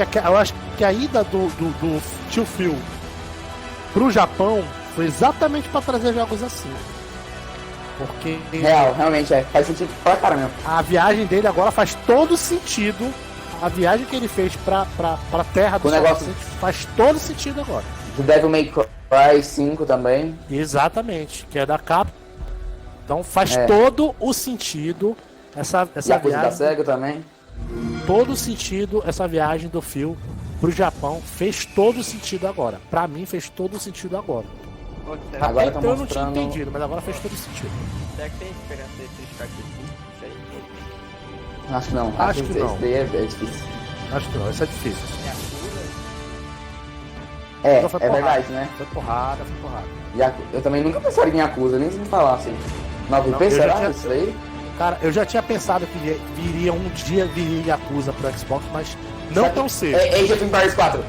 que a ida do Tio Phil pro Japão foi exatamente para trazer jogos assim. Porque realmente faz sentido pra caramba. A viagem dele agora faz todo sentido. A viagem que ele fez pra terra do negócio faz todo sentido agora. Do Devil May Cry 5 também. Exatamente, que é da Capcom. Então faz todo o sentido essa viagem. Da SEGA também. Todo sentido essa viagem do Phil pro Japão fez todo sentido agora. Pra mim fez todo sentido agora. Agora então eu não tinha entendido, mas agora fez todo sentido. Será que tem esperança de criticar isso aí? Acho que não. Acho que não. Esse daí é difícil. Acho que não, isso é difícil. É verdade, né? Foi porrada. Eu também nunca pensaria em Yakuza, nem se me falasse. 9P, será isso aí? Cara, eu já tinha pensado que viria um dia Yakuza pro Xbox, mas não tão cedo. Age of Empires 4.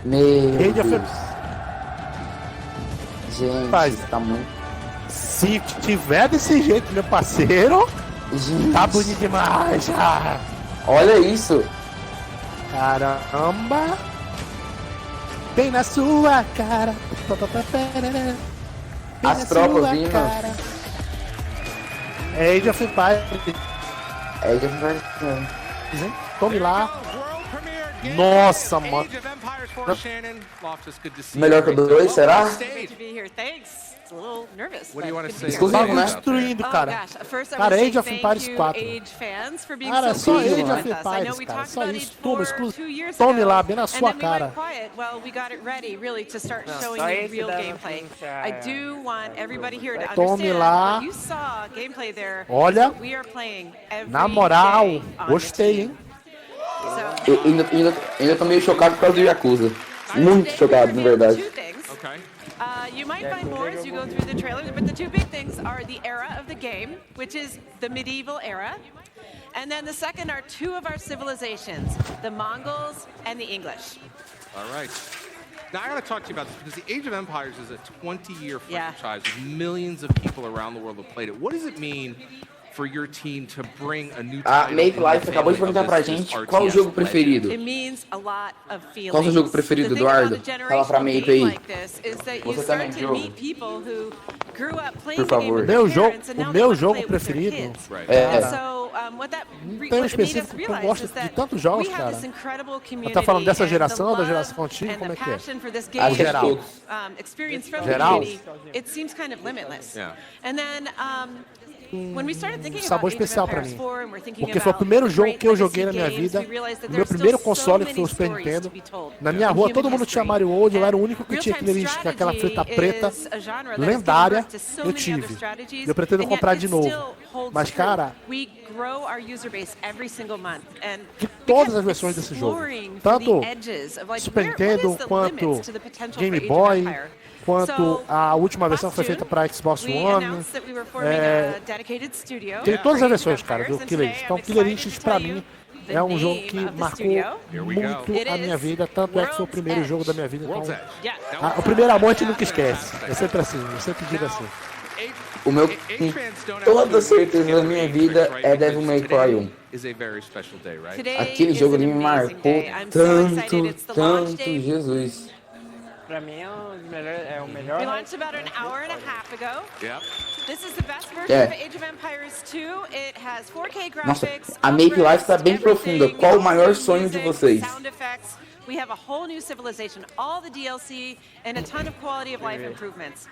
Meu Deus. Gente, tá muito... Se tiver desse jeito, meu parceiro, tá bonito demais. Olha isso. Caramba. Bem na sua cara. As tropas vindo. Age of Empires. Age of Empires. Tome lá. Nossa, mano. Melhor que o 2, será? Exclusivo, né? Destruindo, cara. Cara, Age of Empires 4. Cara, é só Age of Empires, cara. Só isso. Toma, exclusivo. Tome lá, bem na sua cara. Tome lá. Olha, na moral, gostei, hein? Eu ainda tô meio chocado por causa do Yakuza. Muito chocado, na verdade. Okay. You might find more as you go through the trailer, but the two big things are the era of the game, which is the medieval era, and then the second are two of our civilizations, the Mongols and the English. All right. Now I got to talk to you about this because the Age of Empires is a 20-year franchise with millions of people around the world who played it. What does it mean for your team to bring a new A Make Life acabou de perguntar pra gente qual o jogo preferido. Qual o seu jogo preferido, Eduardo? Fala pra Make aí. Você também, Diogo. Por favor. O meu jogo preferido não tem um específico porque eu gosto de tantos jogos, cara. Você tá falando dessa geração, da geração antiga, como é que é? A geral. Geral? Sabor especial pra mim, porque foi o primeiro jogo que eu joguei na minha vida, o meu primeiro console que foi o Super Nintendo. Na minha rua todo mundo tinha Mario World, eu era o único que tinha aquela fita preta lendária, eu tive. Eu pretendo comprar de novo, mas cara, de todas as versões desse jogo, tanto Super Nintendo quanto Game Boy, quanto a última versão que foi feita para Xbox One. Tem todas as versões, cara, do Killer Instinct. Então, Killer Instinct, pra mim, é um jogo que marcou muito a minha vida, tanto é que foi o primeiro jogo da minha vida. Então, o primeiro amor a gente nunca esquece. É sempre assim, eu sempre digo assim. O meu, com toda certeza na minha vida, é Devil May Cry 1. Aquele jogo ali me marcou tanto, Jesus. Pra mim é o melhor. We launched about an hour and a half ago. Yep. This is the best version of Age of Empires 2. It has 4K graphics. Nossa, a Make Life tá bem profunda. Qual o maior sonho de vocês? We have a whole new civilization, all the DLC, and a ton of quality of life improvements.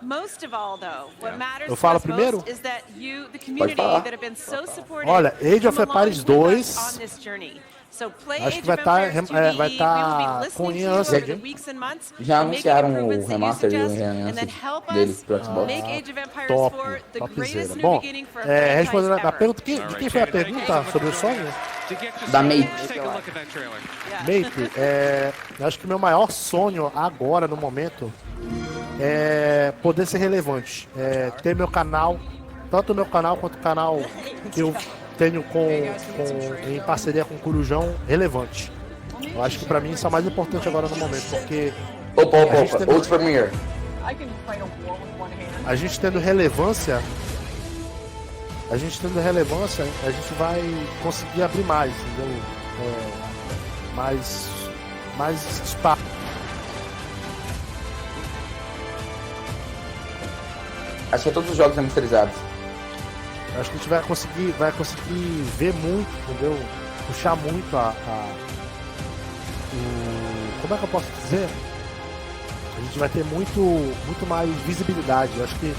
Most of all, though, what matters to us most is that you, the community that have been so supportive, olha, Age of Empires 2 acho que vai estar com já anunciaram o remaster deles pro Xbox. Topzera. Bom, respondendo a pergunta, de quem foi a pergunta sobre o sonho? Da Make. Acho que o meu maior sonho agora, no momento, é poder ser relevante. Ter meu canal, tanto o meu canal quanto o canal que eu tenho em parceria com o Corujão, relevante. Eu acho que pra mim isso é o mais importante agora no momento, porque a gente tendo relevância, a gente vai conseguir abrir mais, entendeu? Mais espaço. Acho que todos os jogos remasterizados. Acho que a gente vai conseguir ver muito, entendeu? Puxar muito como é que eu posso dizer? A gente vai ter muito mais visibilidade. Eu acho que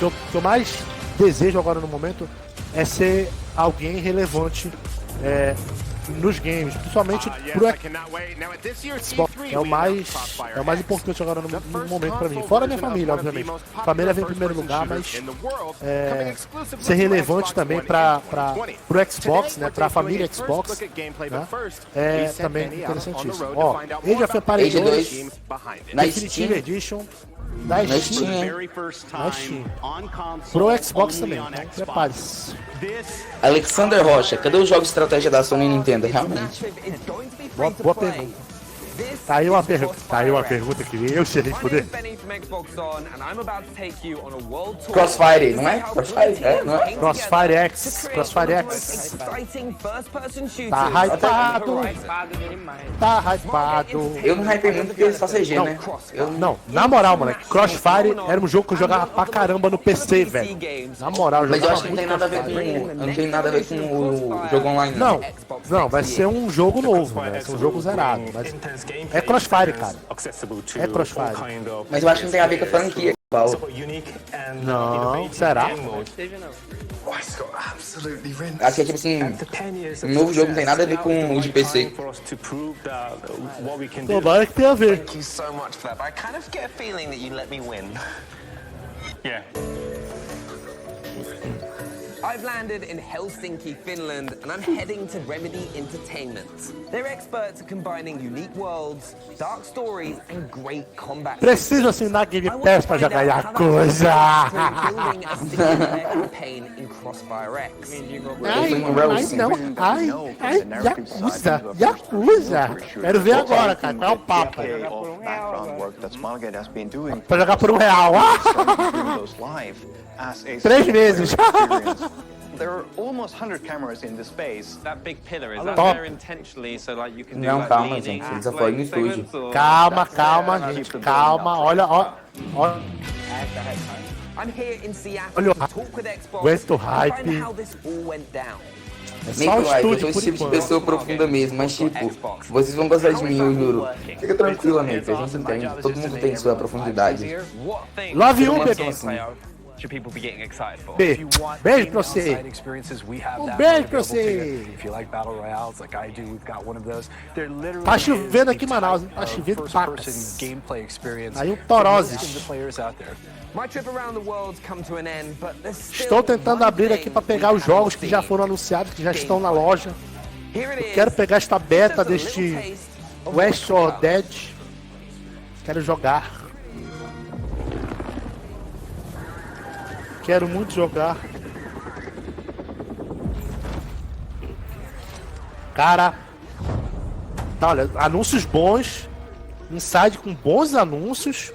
o que eu mais desejo agora no momento é ser alguém relevante nos games, principalmente pro Xbox. É o mais importante agora no momento pra mim. Fora a minha família, obviamente. A família vem em primeiro lugar, mas ser relevante também pro Xbox, né? Pra família Xbox, né? É também interessantíssimo. Ó, Age of Empires 2 Definitive Edition da Steam, pro Xbox também, então prepare-se. Alexander Rocha, cadê os jogos de estratégia da Sony e Nintendo? Realmente. Boa pergunta. Tá aí uma pergunta que eu sei responder. Crossfire, não é? Crossfire, não é? Crossfire X. Tá hypado. Eu não hypei muito porque é só CG, né? Não, na moral, moleque, Crossfire era um jogo que eu jogava pra caramba no PC, velho. Na moral, mas eu acho que não tem nada a ver com o jogo online. Não, vai ser um jogo novo, vai ser um jogo zerado. Mas é Crossfire, cara. É Crossfire. Mas eu acho que não tem a ver com a franquia, Paulo. Não, será? Acho que é tipo assim, o novo jogo não tem nada a ver com o de PC. Tomara que tenha a ver. I've landed in Helsinki, Finland, and I'm heading to Remedy Entertainment. They're experts at combining unique worlds, dark stories, and great combat. Preciso assinar Gamepass pra jogar Yakuza. Building a single-player campaign in Crossfire X. Yakuza. Quero ver agora, cara. Qual é o papo? Pra jogar por R$1. 3 meses. There are almost 100 cameras in the space. That big pillar, is that Top. there intentionally so like you can do Não, like calma, leading gente. Ele já foi no estúdio. Calma, gente. Calma. Olha. I'm here in Seattle Olha o to talk with Xbox aguento o and hype. find out how this all went down. É só o Eu estúdio sou por esse tipo de enquanto. pessoa profunda mesmo, mas tipo, vocês vão gostar de mim, eu juro. Fica tranquilo, amigo, a gente entende, todo mundo tem sua profundidade. Love you, bebê. should people be getting excited for? Beijo pra você. Beijo pra você. Tá chovendo aqui em Manaus, hein? Tá chovendo pacas. Aí um torozes. Estou tentando abrir aqui para pegar os jogos que já foram anunciados, que já estão na loja. Eu quero pegar esta beta deste West or Dead. Quero jogar. Quero muito jogar. Cara, tá, olha, anúncios bons. Inside com bons anúncios.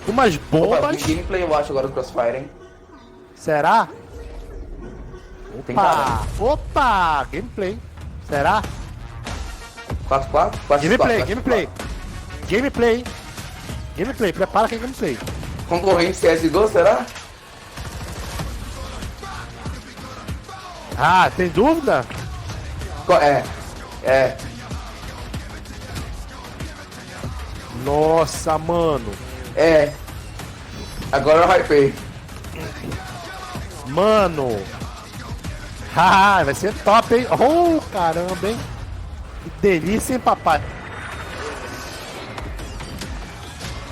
Umas bombas. Tem gameplay eu acho agora do Crossfire, hein? Será? Tem cara. Opa! Gameplay. Será? 4x4? Gameplay, prepara que é gameplay. Concorrente CSGO, será? Ah, tem dúvida? É. Nossa, mano. É. Agora eu hypei. Mano. Haha, vai ser top, hein? Oh, caramba, hein? Que delícia, hein, papai?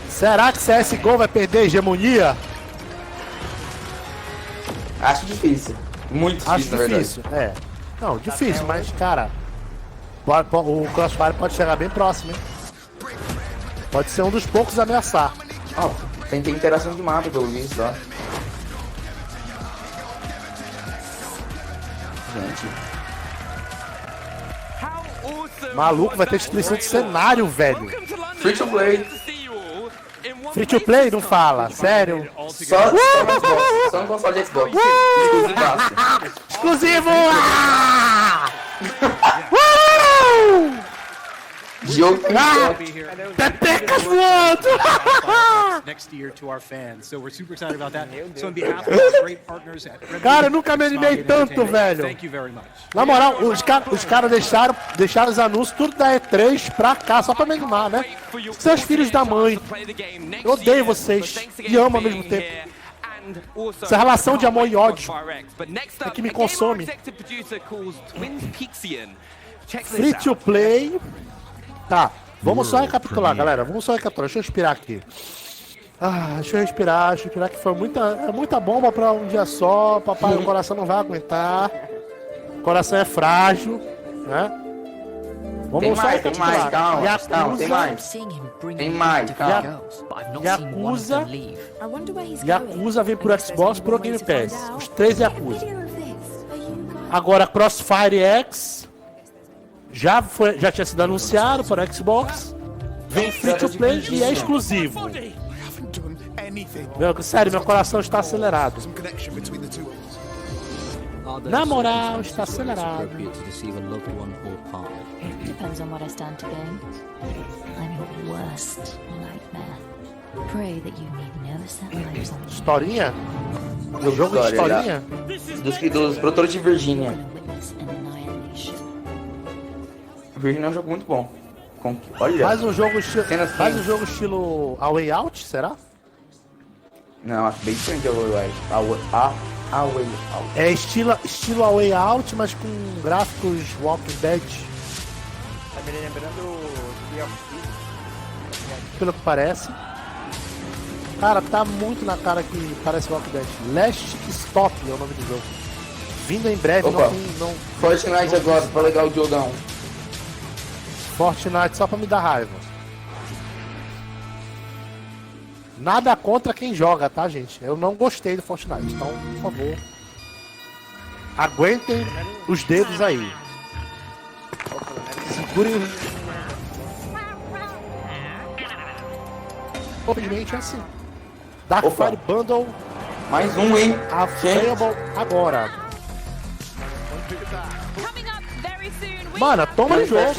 Será que CSGO vai perder a hegemonia? Acho difícil. Muito difícil, Acho difícil, é. Não, difícil, mas, cara, o Crossfire pode chegar bem próximo, hein? Pode ser um dos poucos a ameaçar. Tem interação de mapa, pelo visto, ó. Gente. Maluco, vai ter destruição de cenário, velho. Free to play. Free to play? Não fala, sério. Só no Xbox, só no console de Xbox. Exclusivo! Jogo Pepecas voando! Next year to our fans. So we're super excited about that. So on behalf of our great partners at Cara, eu nunca me animei tanto, velho. Thank you very much. Na moral, os caras deixaram os anúncios tudo da E3 pra cá, só pra me animar, né? Seus filhos da mãe. Eu odeio vocês e amo ao mesmo tempo. Essa relação de amor e ódio é que me consome. Free to play. Tá, vamos só recapitular, galera. Vamos só recapitular. Deixa eu respirar aqui. Deixa eu respirar que foi muita bomba pra um dia só. Papai, o coração não vai aguentar. O coração é frágil, né? Vamos só recapitular. Tem mais, calma. Yakuza vem pro Xbox, pro Gamepass. Os 3 Yakuza. Agora Crossfire X já tinha sido anunciado para o Xbox. Vem free to play e é exclusivo. Sério, meu coração está acelerado. Na moral, está acelerado. Depends on what I stand to gain. I'm your worst nightmare. Pray that you need no settlers on the Historinha? O jogo de historinha? Dos produtores de Virginia. Virginia é um jogo muito bom. Olha. Faz um jogo estilo A Way Out, será? Não, acho bem diferente A Way Out. É estilo A Way Out, mas com gráficos Walking Dead. Tá me lembrando Pelo que parece. Cara, tá muito na cara que parece Walking Dead. Last Stop é o nome do jogo. Vindo em breve. Opa, não Fortnite agora, pra legal o jogão. Fortnite só pra me dar raiva. Nada contra quem joga, tá, gente? Eu não gostei do Fortnite, então, por favor, aguentem os dedos aí. Segurem. Obviamente é assim. Dark Fire Bundle. Mais um, hein? Available agora. Mano, toma no jogo.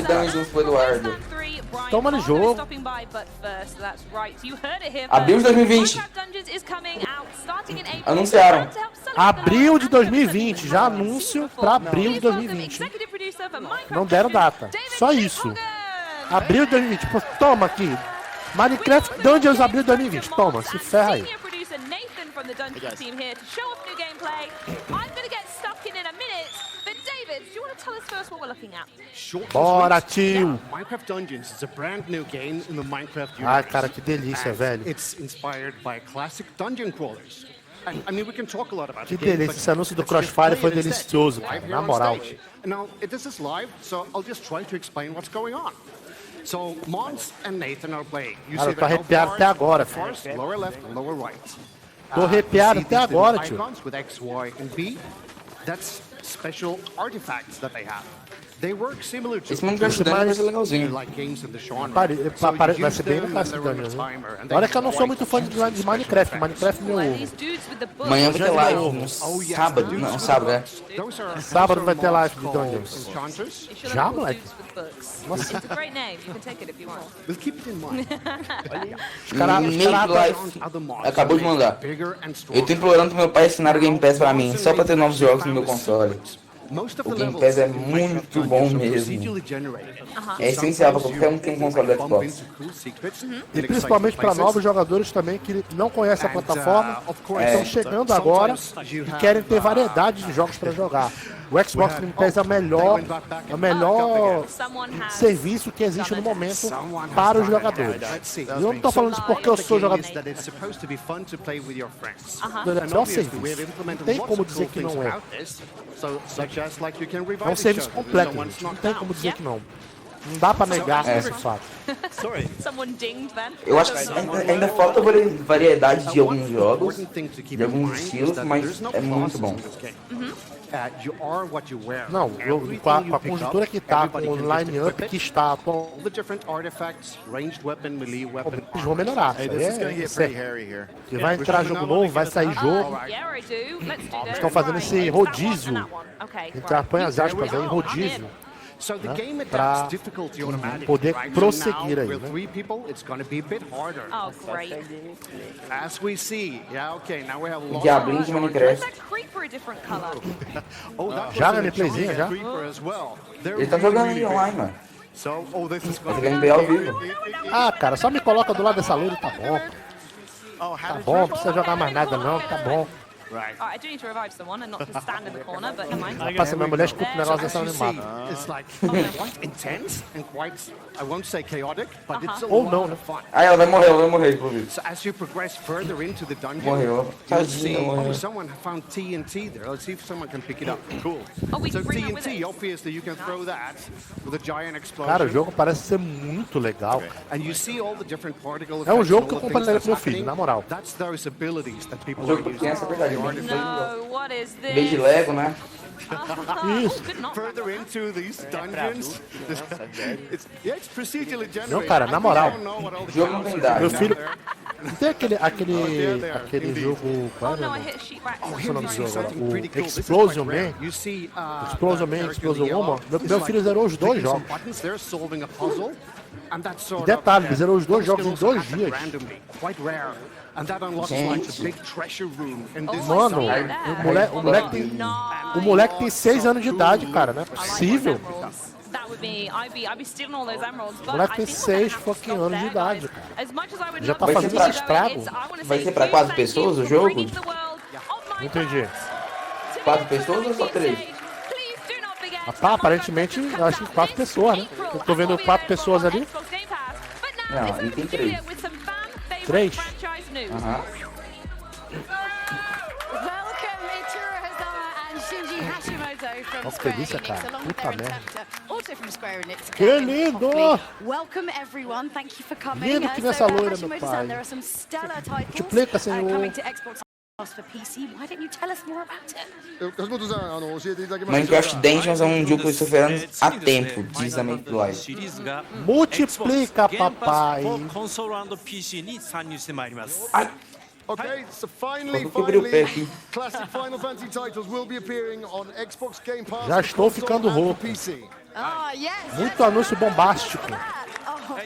Toma no jogo. Abril de 2020. Anunciaram. Abril de 2020. Já anúncio pra abril de 2020. Não deram data. Só isso. Abril de 2020. Pô, toma aqui. Minecraft Dungeons abril de 2020. Toma, se ferra aí. From the Dungeon team here to show off new gameplay. I'm going to get stuck in a minute, but David, do you want to tell us first what we're looking at? Bora, tio! Minecraft Dungeons is a brand new game in the Minecraft universe. Ai, cara, que delícia, velho. It's inspired by classic dungeon crawlers. I mean, we can talk a lot about que delícia, esse anúncio do Crossfire foi delicioso, cara, na moral. Now, this is live, so I'll just try to explain what's going on. So, Mons and Nathan are playing. Cara, eu tô arrepiado até agora, filho. Lower left, lower right. Tô arrepiado até agora, tio. With X, Y, and B, that's special artifacts that they have. They work similar to esse Minecraft vai ser legalzinho. Vai ser bem clássico, olha que eu não sou muito fã de Minecraft. Minecraft meu ovo. Amanhã vai ter live no sábado. Não, sábado, é. Sábado vai ter live de Dungeons. Já, moleque? Nossa. It's a great name. You can take it if you want. We'll keep it in mind. Acabou de mandar. Eu tô implorando pro meu pai assinar o Gamepass pra mim, só pra ter novos jogos no meu console. O Gamepass é muito bom mesmo. É essencial pra qualquer um que tem um console do Xbox. E principalmente para novos jogadores também que não conhecem a plataforma, estão chegando agora e querem ter variedade de jogos para jogar. O Xbox Gamepass é o melhor serviço que existe no momento para os jogadores. Eu não estou falando isso porque eu sou jogador. É o melhor serviço. Não tem como dizer que não é. É um serviço completo, não tem como dizer que não. Não dá pra negar esse fato. Eu acho que ainda falta variedade de alguns jogos, de alguns estilos, mas é muito bom. Não, com a conjuntura que tá, com o line-up que está atual, eles vão melhorar. E vai entrar jogo novo, vai sair jogo. Eles estão fazendo esse rodízio, entre as aspas aí, rodízio. Né, para poder prosseguir aí, né? Diablinho de Minecraft. Já gameplayzinha, já? Ele tá jogando aí online, mano. Tá jogando bem ao vivo. Ah, cara, só me coloca do lado dessa loira e tá bom. Tá bom, não precisa jogar mais nada não, tá bom. Right. I do need to revive someone and not just stand in the corner, but never mind. Rapaz, minha mulher escuta o negócio dessa animada. It's like quite intense and quite, I won't say chaotic, but it's a lot of fun. Ah, ela vai morrer, inclusive. So as you progress further into the dungeon, morreu. You'll see, someone found TNT there. Let's see if someone can pick it up. Cool. So TNT, obviously you can throw that with a giant explosion. Cara, o jogo parece ser muito legal. And you see all the different particle é um jogo que eu compartilharia pro meu filho, na moral. That's those abilities that people are using. No, what is this? Bem de Lego, né? Isso. Further into these dungeons. It's procedurally generated. Não, cara, na moral. O jogo não tem idade. Meu filho. Não tem aquele jogo. Qual é o nome do jogo agora? O Explosion Man. Explosion Woman. Meu filho zerou os dois jogos. E detalhe, ele zerou os dois jogos em 2 dias. Mano, o moleque tem 6 anos de idade, cara, não é possível. O moleque tem 6 fucking anos de idade, cara. Já tá fazendo esse estrago. Vai ser pra 4 pessoas o jogo? Não entendi. 4 pessoas ou só 3? Rapaz, aparentemente, eu acho que 4 pessoas, né? Eu tô vendo 4 pessoas ali. Não, ali tem 3. 3? Aham. Olha que delícia, cara. Puta merda. Que lindo! Lindo que nessa loira, meu pai. Multiplica, senhor. Minecraft Dungeons é um jogo que eu estou esperando há tempo, diz a Live. Multiplica, papai. Ai. Okay, so finally, classic Final Fantasy titles will be appearing on Xbox Game Pass. Já estou ficando rouco. Muito anúncio bombástico.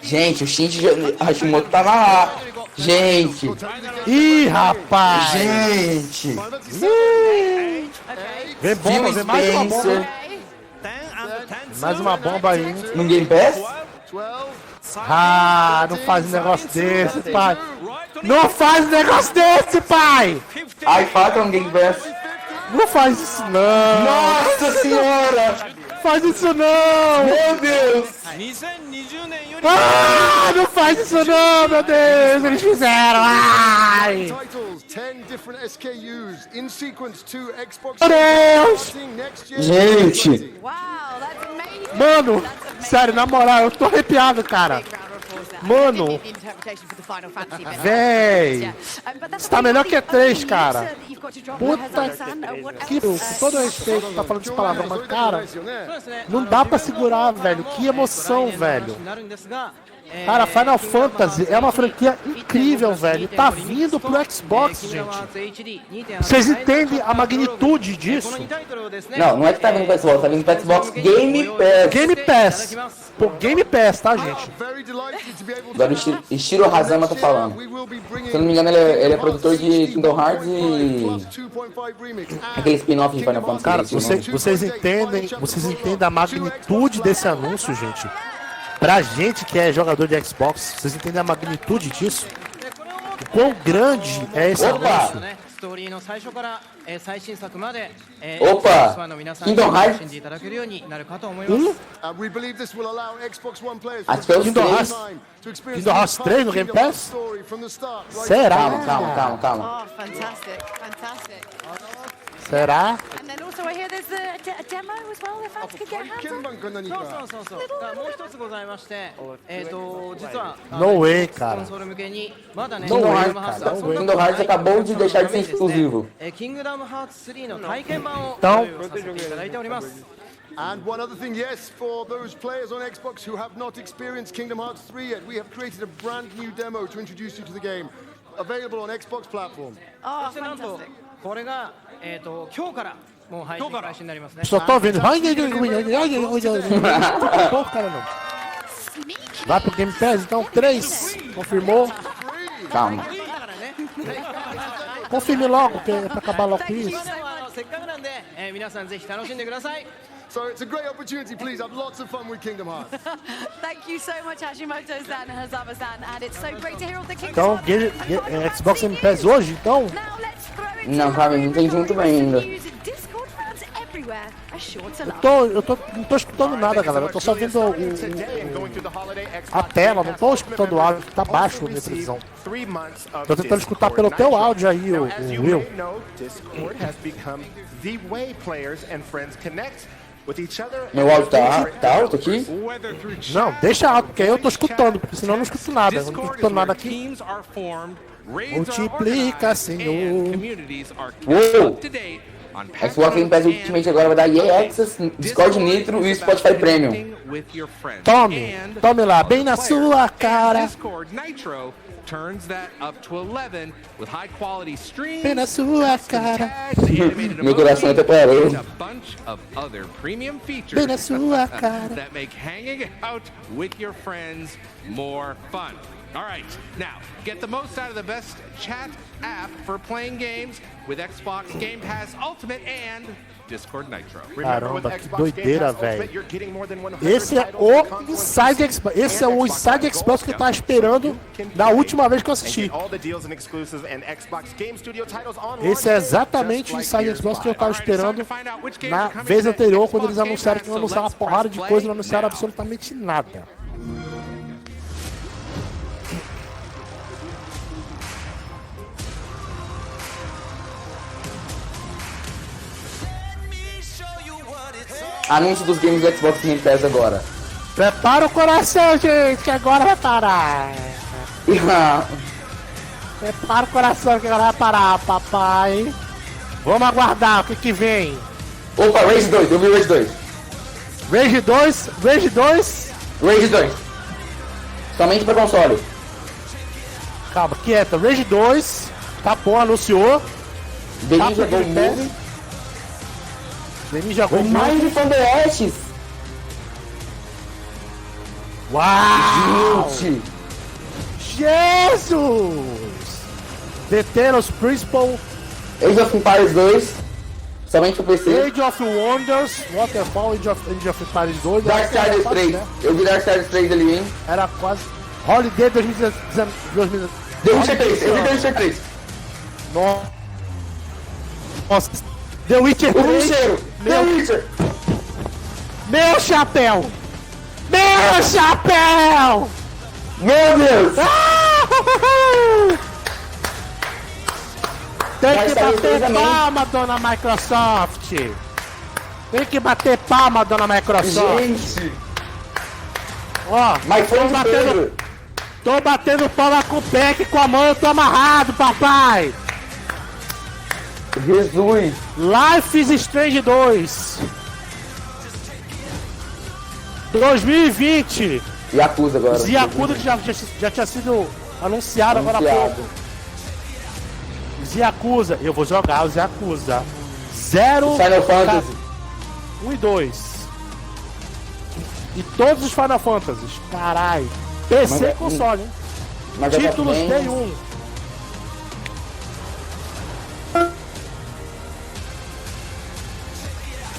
Gente, o Shinji Hashimoto tava lá. Gente. Ih, rapaz. Gente. Vem bomba, vem mais uma bomba. Mais uma bomba aí. No Game Pass? Ah, não faz um negócio desse, pai. Não faz um negócio desse, pai. Ai, falta um Game Pass. Não faz isso, não. Nossa senhora. Faz isso, não. Meu Deus. Ah, não faz isso, não, meu Deus. Eles fizeram. Ai. Meu Deus. Gente. Mano, sério, na moral, eu tô arrepiado, cara. Mano, véi, você tá melhor que E3, cara. Puta que com todo respeito, tá falando de palavrão, mas cara, não dá pra segurar, velho. Que emoção, velho. Cara, Final Fantasy é uma franquia incrível, velho. Tá vindo pro Xbox, gente. Vocês entendem a magnitude disso? Não, não é que tá vindo pro Xbox, tá vindo pro Xbox Game Pass. Game Pass. Pô, Game Pass, tá, gente? Agora o Ishiro Hazama tá falando. Se eu não me engano, ele é produtor de Kingdom Hearts e aquele spin-off de Final Fantasy. Cara, vocês entendem a magnitude desse anúncio, gente? Pra gente que é jogador de Xbox, vocês entendem a magnitude disso? O quão grande é esse anúncio? Opa! Kingdom Hearts? Acho que é os Kingdom Hearts 3 no Game Pass? Será? Calma. Será? No way, cara. No way, cara. Kingdom Hearts acabou de deixar de ser exclusivo. Então, and one other thing, yes, for those players on Xbox who have not experienced Kingdom Hearts 3 yet, we have created a brand new demo to introduce you to the game, available on Xbox platform. Oh, fantastic. só tô ouvindo. Pô, cara, não. Vai pro Game Pass, então 3. Confirmou. Calma. Confirme logo, que é pra acabar logo com isso. So it's a great opportunity, please have lots of fun with Kingdom Hearts. Thank you so much, Hashimoto-san and Hazama-san, and it's so great to hear all the Kingdom Então, Xbox Game Pass hoje, então? Não, cara, não entendi muito bem ainda. Não tô escutando nada, galera. Eu tô só vendo a tela, não tô escutando o áudio, que tá baixo na minha televisão. Tô tentando escutar pelo teu áudio aí, o Will. Meu áudio tá alto aqui? Não, deixa alto, porque aí eu tô escutando, porque senão eu não escuto nada. Eu não tô escutando nada aqui. Multiplica, Senhor. Uou! Xbox Game Pass Ultimate agora vai dar EA Access, Discord Nitro e Spotify Premium. Tome lá, bem na sua cara. Bem na sua cara. Meu coração até parou. Bem na sua cara. All right, now get the most out of the best chat app for playing games with Xbox Game Pass Ultimate and Discord Nitro. Caramba, que doideira, velho. Esse é o Inside Xbox. Esse é o Inside Xbox que eu tava esperando da última vez que eu assisti. Esse é exatamente o Inside Xbox que eu tava esperando na vez anterior, quando eles anunciaram que iam anunciar uma porrada de coisa e não anunciaram absolutamente nada. Anúncio dos games do Xbox Game Pass agora. Prepara o coração, gente, que agora vai parar. Prepara o coração que agora vai parar, papai. Vamos aguardar, o que vem? Opa, Rage 2, eu vi Rage 2. Rage 2? Rage 2? Rage 2. Somente pra console. Calma, quieta. Rage 2. Capcom anunciou. The Ninja Go Movie. The Ninja Go mais de FanDS. Uau! Gente! Jesus! The Teremos Principal. Age of Empires 2. Somente pro PC. Age of Wonders. Waterfall. Age of Empires 2. Darksiders 3. Né? Eu vi Darksiders 3 ali, hein? Era quase. Holiday 2019. The Witcher 3. Eu vi The Witcher 3. Nossa. The Witcher 3. The Witcher. Meu chapéu! Meu chapéu! Meu Deus! Tem que bater palma, dona Microsoft! Tem que bater palma, dona Microsoft! Gente! Ó, mas tô batendo palma com o pé, que com a mão eu tô amarrado, papai! Jesus! Life is Strange 2! 2020! Yakuza agora. Yakuza que já tinha sido anunciado agora há pouco. Yakuza, eu vou jogar os Yakuza. Final Fantasy 1 e 2. E todos os Final Fantasies. Caralho. PC e console, hein? Títulos Day 1.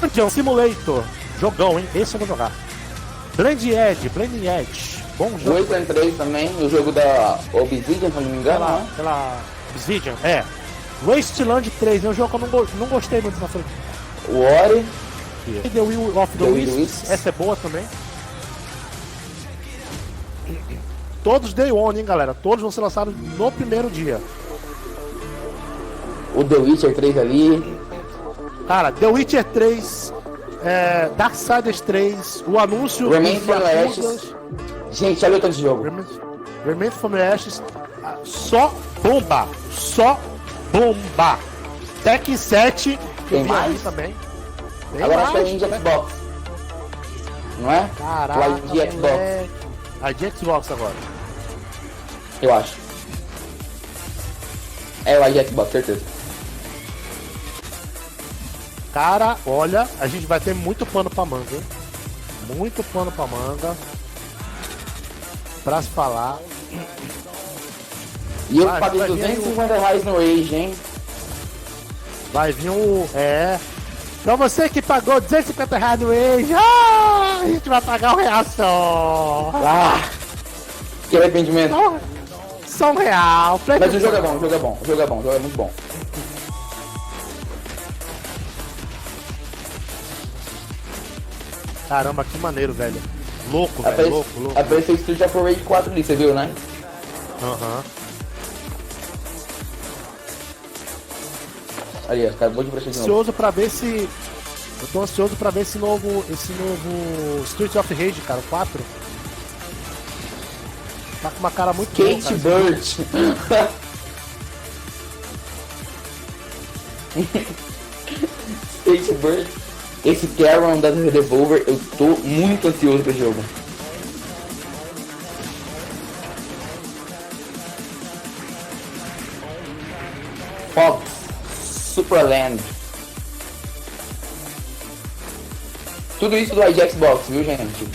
Dungeon Simulator. Jogão, hein? Esse eu vou jogar. Blending Edge. Bom jogo. 8 and 3 também, o jogo da Obsidian, se não me engano. Pela Obsidian, é. Wasteland 3, é um jogo que eu não gostei muito na frente. Ori. The Will of the Wisps, essa é boa também. Todos Day One, hein, galera? Todos vão ser lançados no primeiro dia. O The Witcher 3 ali. Cara, The Witcher 3, Darksiders 3, o anúncio... Remain from the Ashes. Gente, olha o tanto de jogo. Remain from the Ashes, só bomba. Bomba! Tekken 7, tem mais também. Tem agora mais, acho que é de Xbox. Não é? Caraca, o de Xbox. A de Xbox agora. Eu acho. É o de Xbox, certeza. Cara, olha, a gente vai ter muito pano pra manga, hein? Muito pano pra manga. Pra se falar. E eu paguei R$250 no Age, hein? Vai vir pra você que pagou R$250 no Age, a gente vai pagar o real só. Que arrependimento. Só R$1. Mas o jogo é bom, o jogo é muito bom. Caramba, que maneiro, velho. Louco, velho, louco. Apareceu o Street of Rage 4 ali, você viu, né? Aham. Aí, acabou de prestar de novo. Ansioso pra ver se... Eu tô ansioso pra ver esse novo Street of Rage, cara, 4. Tá com uma cara muito boa, Kate Bird. Kate Bird. Esse Karen da Devolver, eu tô muito ansioso pra esse jogo. Fox Superland. Tudo isso do Xbox, viu, gente?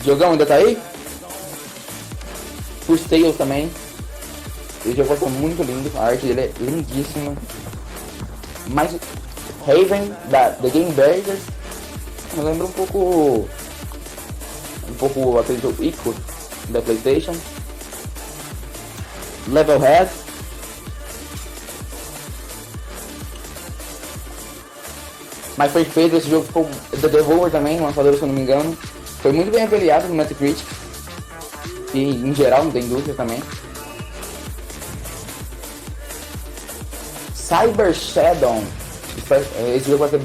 Jogão ainda tá aí? Por Sales também. Esse jogo vai ser muito lindo, a arte dele é lindíssima. Mas Raven da The Game Burgers me lembra um pouco aquele jogo Ico da PlayStation. Levelhead. Mas foi feito, esse jogo ficou The Devolver também, lançador se eu não me engano. Foi muito bem avaliado no Metacritic. E em geral, não tem indústria também. Cyber Shadow. Esse jogo vai ser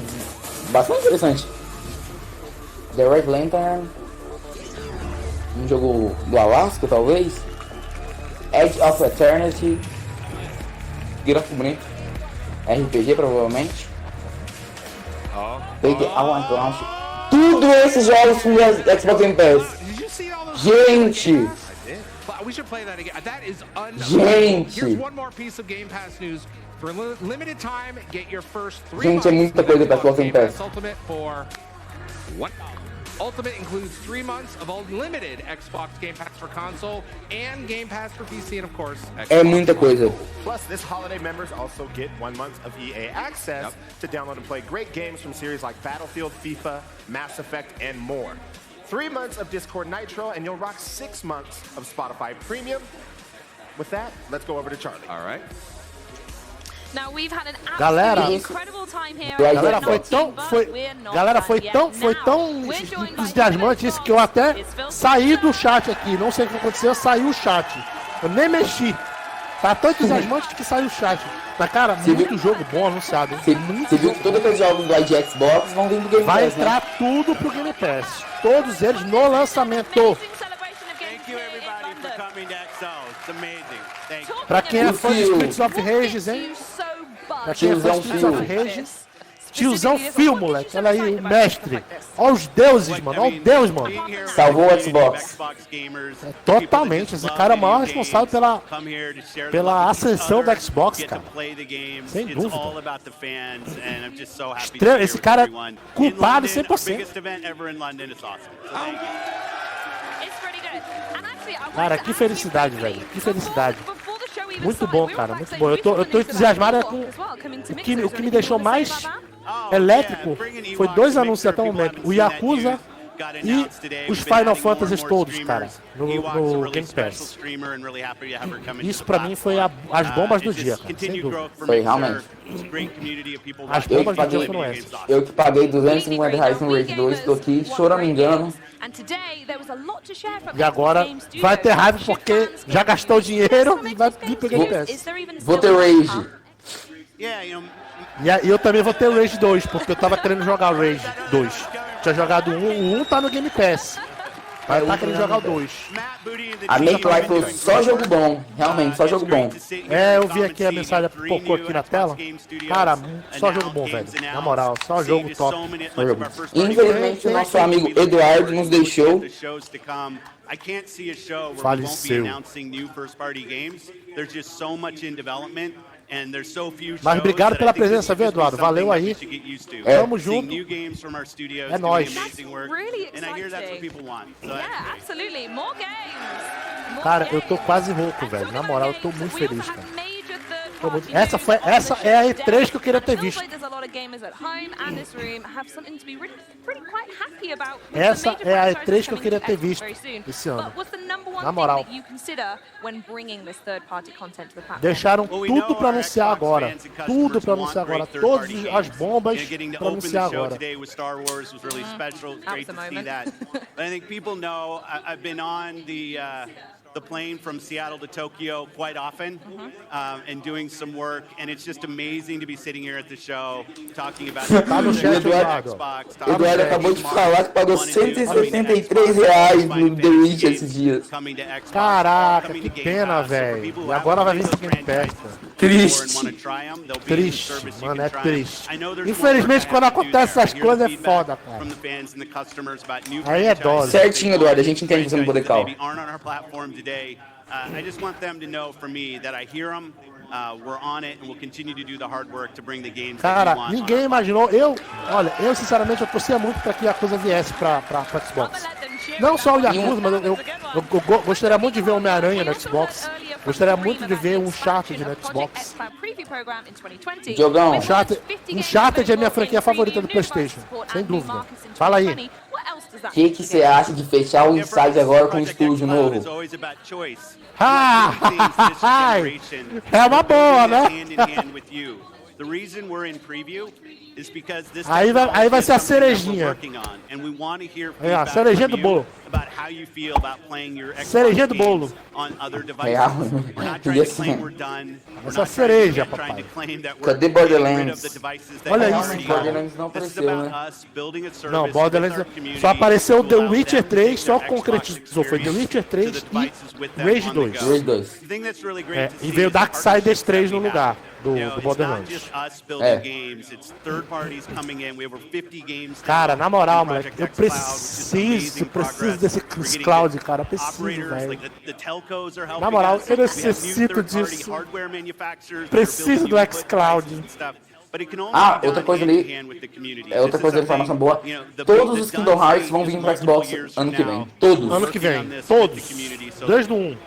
bastante interessante. The Red Lantern. Um jogo do Alasca, talvez. Edge of Eternity. Gráfico bonito. RPG, provavelmente. Big Avalanche. Tudo esses jogos com Xbox Game Pass. Gente! We should play that again. That is Gente! Here's one more piece of Game Pass news. For limited time, get your first 3 Gente, é muita coisa pra Xbox Game Pass. Ultimate for $1. Ultimate includes 3 months of unlimited Xbox Game Pass for console and Game Pass for PC, and of course, Xbox. É muita coisa. Plus, this holiday, members also get 1 month of EA access to download and play great games from series like Battlefield, FIFA, Mass Effect, and more. 3 months of Discord Nitro, and you'll rock 6 months of Spotify Premium. With that, let's go over to Charlie. All right. Now we've had an Galera, incredible time here. Galera, foi tão entusiasmante isso que eu até saí do chat aqui. Não sei o que aconteceu, eu saí o chat. Eu nem mexi. Tá tão entusiasmante que saiu o chat. Mas, cara, muito jogo bom anunciado. Você viu que todos os jogos do ID Xbox vão vir do Game Pass, vai entrar tudo pro Game Pass. Todos eles no lançamento. Pra quem é fã de Streets of Rage, hein? Pra quem é fã de Streets of Rage. Tiozão Phil, moleque. Olha aí, o mestre. Olha os deuses, mano. Olha o Deus, mano. Salvou o Xbox. Totalmente. Esse cara é o maior responsável pela ascensão do Xbox, cara. Sem dúvida. Esse cara é culpado 100%. Cara, que felicidade, velho. Que felicidade. Muito bom, cara. Muito bom. Eu tô entusiasmado com o que me deixou mais elétrico foi 2 anúncios até o momento. O Yakuza e os Final Fantasies todos, cara, no Game Pass. Isso pra mim foi as bombas do dia, cara, sem dúvida. Foi realmente. As bombas do dia foram essas. Eu que paguei R$250 no Rage 2, tô aqui choramingando. E agora vai ter raiva porque já gastou dinheiro e vai vir pro Game Pass. Vou ter Rage. E eu também vou ter o Rage 2, porque eu tava querendo jogar o Rage 2. Tinha jogado o 1 tá no Game Pass. Mas eu tava querendo jogar o 2. A Make Life foi só jogo bom, realmente, só jogo bom. É, eu vi aqui a mensagem, pipocou aqui na tela. Cara, só jogo bom, velho. Na moral, só jogo top. Infelizmente, o nosso amigo Eduardo nos deixou. Faleceu. Mas obrigado pela presença, viu, Eduardo? Valeu aí. Tamo junto. É nóis. Cara, eu tô quase rouco, velho. Na moral, eu tô muito feliz, cara. Essa é a E3 que eu queria ter visto. Essa é a E3 que eu queria ter visto esse ano. Na moral. Deixaram tudo pra anunciar agora. Tudo pra anunciar agora. Todas as bombas pra anunciar agora. The plane from Seattle to Tokyo quite often and doing some work, and it's just amazing to be sitting here at the show talking about Xbox. Eduardo acabou de falar que pagou R$173 no The Witch esses dias. Caraca, que pena, velho. E agora vai vir pro Game Pass. Triste. Triste, mano, é triste. Infelizmente, quando acontece essas coisas é foda, cara. Aí é dose. Certinho, Eduardo, a gente entende que você não pode calma. I just want them to know from me that I hear them. We're on it and we'll continue to do the hard work to bring the games that we want. Ninguém imaginou. Olha, eu sinceramente eu torcia muito para que a coisa viesse para Xbox. Não só o Yakuza, mas eu gostaria muito de ver o Homem-Aranha no Xbox. Gostaria muito de ver um Uncharted no Xbox. Jogão. Uncharted é a minha franquia favorita do PlayStation, sem dúvida. Fala aí. O que você acha de fechar o Inside agora com um estúdio novo? É uma boa, né? Aí vai ser a cerejinha. É a cerejinha do bolo. how you feel about playing your Xbox Cerejinha do bolo. on other devices. We're not trying to claim we're done. Essa cereja, papai. Cadê Borderlands? Olha isso, cara. Borderlands não apareceu, né? Não, Borderlands só apareceu The Witcher 3, só concretizou. Foi The Witcher 3 e Rage 2. Rage 2. É, e veio Darksiders 3 no lugar do Borderlands. Cara, na moral, moleque, eu preciso desse xCloud, cara. Eu preciso, velho. Na moral, eu necessito disso. Preciso do xCloud. Ah, outra coisa ali, outra coisa de informação boa, todos os Kingdom Hearts vão vir para Xbox ano que vem, todos. Ano que vem, todos, desde o 1.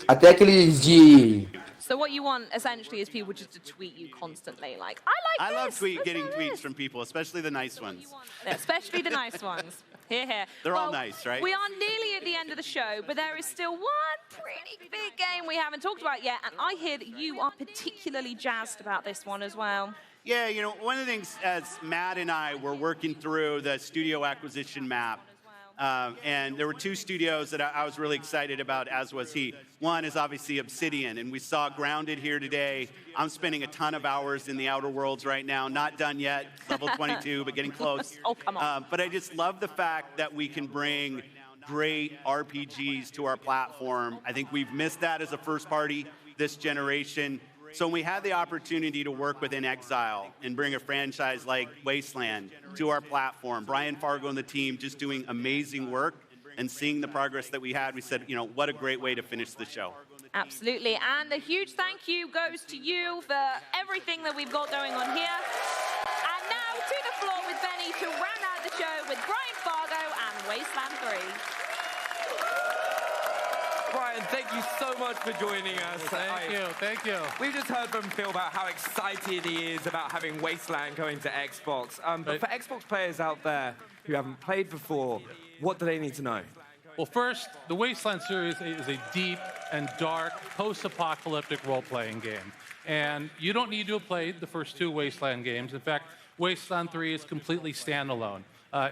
Até aqueles de... So what you want essentially is people just to tweet you constantly, like, I love getting tweets from people, especially the nice ones. Especially the nice ones. Here, here. They're all nice, right? We are nearly at the end of the show, but there is still one pretty big game we haven't talked about yet, and I hear that you are particularly jazzed about this one as well. Yeah, you know, one of the things as Matt and I were working through the studio acquisition map, and there were two studios that I was really excited about, as was he. One is obviously Obsidian, and we saw Grounded here today. I'm spending a ton of hours in the Outer Worlds right now, not done yet, level 22, but getting close. Oh, come on. But I just love the fact that we can bring great RPGs to our platform. I think we've missed that as a first party this generation. So when we had the opportunity to work with In Exile and bring a franchise like Wasteland to our platform, Brian Fargo and the team just doing amazing work and seeing the progress that we had, we said, you know, what a great way to finish the show. Absolutely, and a huge thank you goes to you for everything that we've got going on here. And now to the floor with Benny to round out the show with Brian Fargo and Wasteland 3. Brian, thank you so much for joining us. Thank you. We've just heard from Phil about how excited he is about having Wasteland going to Xbox. But for Xbox players out there who haven't played before, what do they need to know? Well, first, the Wasteland series is a deep and dark post-apocalyptic role-playing game. And you don't need to have played the first two Wasteland games. In fact, Wasteland 3 is completely standalone.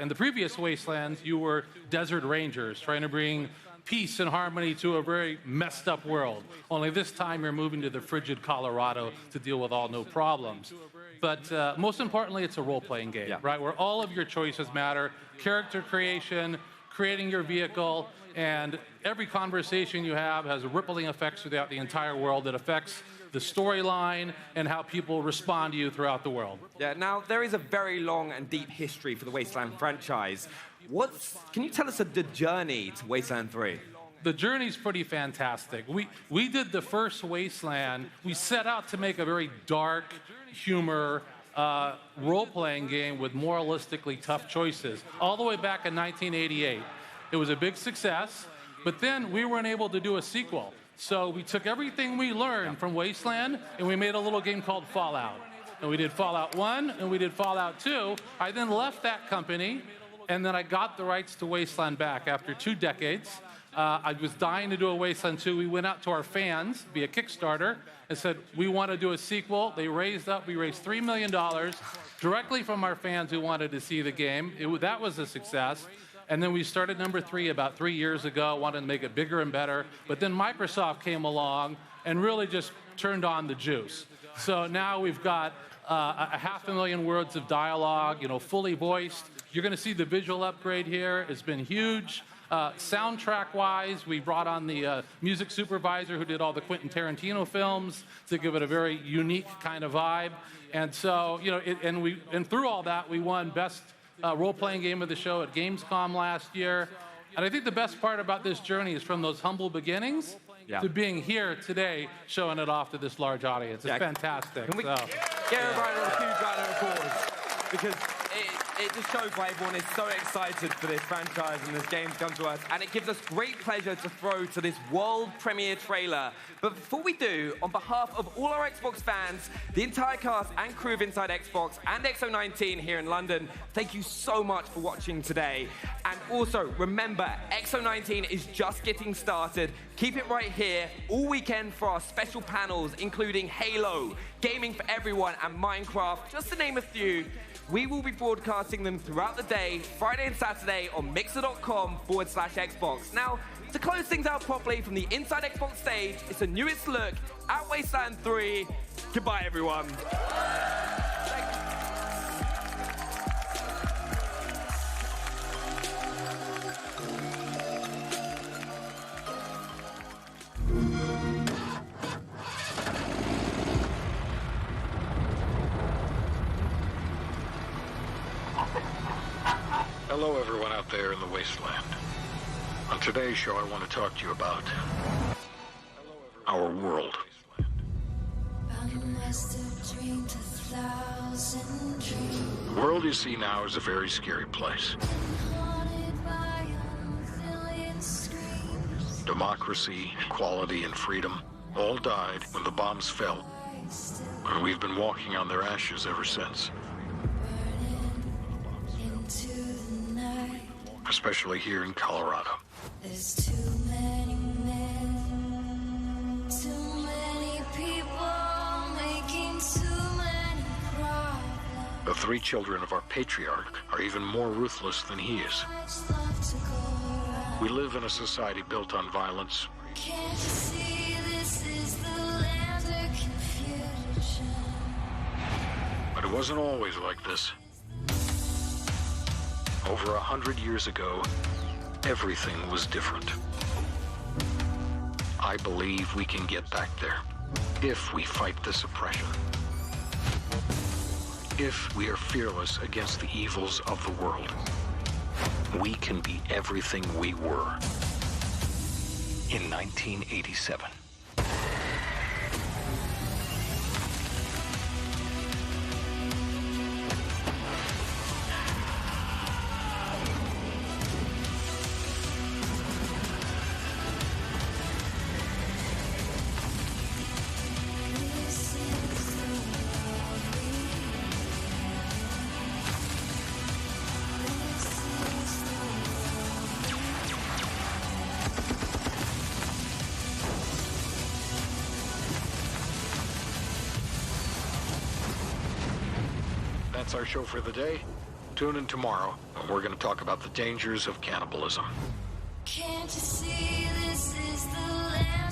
In the previous Wastelands, you were desert rangers trying to bring peace and harmony to a very messed up world. Only this time you're moving to the frigid Colorado to deal with all new problems. But most importantly, it's a role-playing game, right? Where all of your choices matter, character creation, creating your vehicle, and every conversation you have has rippling effects throughout the entire world that affects the storyline and how people respond to you throughout the world. Yeah, now there is a very long and deep history for the Wasteland franchise. Can you tell us the journey to Wasteland 3? The journey's pretty fantastic. We did the first Wasteland. We set out to make a very dark humor role-playing game with moralistically tough choices, all the way back in 1988. It was a big success, but then we weren't able to do a sequel. So we took everything we learned from Wasteland and we made a little game called Fallout. And we did Fallout 1 and we did Fallout 2. I then left that company and then I got the rights to Wasteland back after 2 decades. I was dying to do a Wasteland 2. We went out to our fans via Kickstarter and said, we want to do a sequel. We raised $3 million directly from our fans who wanted to see the game. That was a success. And then we started number 3 about 3 years ago, wanted to make it bigger and better. But then Microsoft came along and really just turned on the juice. So now we've got 500,000 words of dialogue, fully voiced. You're going to see the visual upgrade here. It's been huge. Soundtrack-wise, we brought on the music supervisor who did all the Quentin Tarantino films to give it a very unique kind of vibe. And so, and through all that, we won Best Role-Playing Game of the Show at Gamescom last year. And I think the best part about this journey is from those humble beginnings to being here today, showing it off to this large audience. It's fantastic. Can we get everybody a huge round of applause? Because it just shows why everyone is so excited for this franchise and this game to come to us. And it gives us great pleasure to throw to this world premiere trailer. But before we do, on behalf of all our Xbox fans, the entire cast and crew of Inside Xbox and X019 here in London, thank you so much for watching today. And also, remember, X019 is just getting started. Keep it right here all weekend for our special panels, including Halo, Gaming for Everyone, and Minecraft, just to name a few. We will be broadcasting them throughout the day, Friday and Saturday on mixer.com/Xbox. Now, to close things out properly from the Inside Xbox stage, it's the newest look at Wasteland 3. Goodbye, everyone. Hello, everyone out there in the wasteland. On today's show, I want to talk to you about our world. The world you see now is a very scary place. Democracy, equality, and freedom all died when the bombs fell. And we've been walking on their ashes ever since. Especially here in Colorado. There's too many men, too many people making too many problems. The three children of our patriarch are even more ruthless than he is. We live in a society built on violence. Can't you see this is the land of confusion? But it wasn't always like this. Over 100 years ago, everything was different. I believe we can get back there, if we fight this oppression. If we are fearless against the evils of the world, we can be everything we were in 1987. That's our show for the day. Tune in tomorrow, and we're going to talk about the dangers of cannibalism. Can't you see this is the land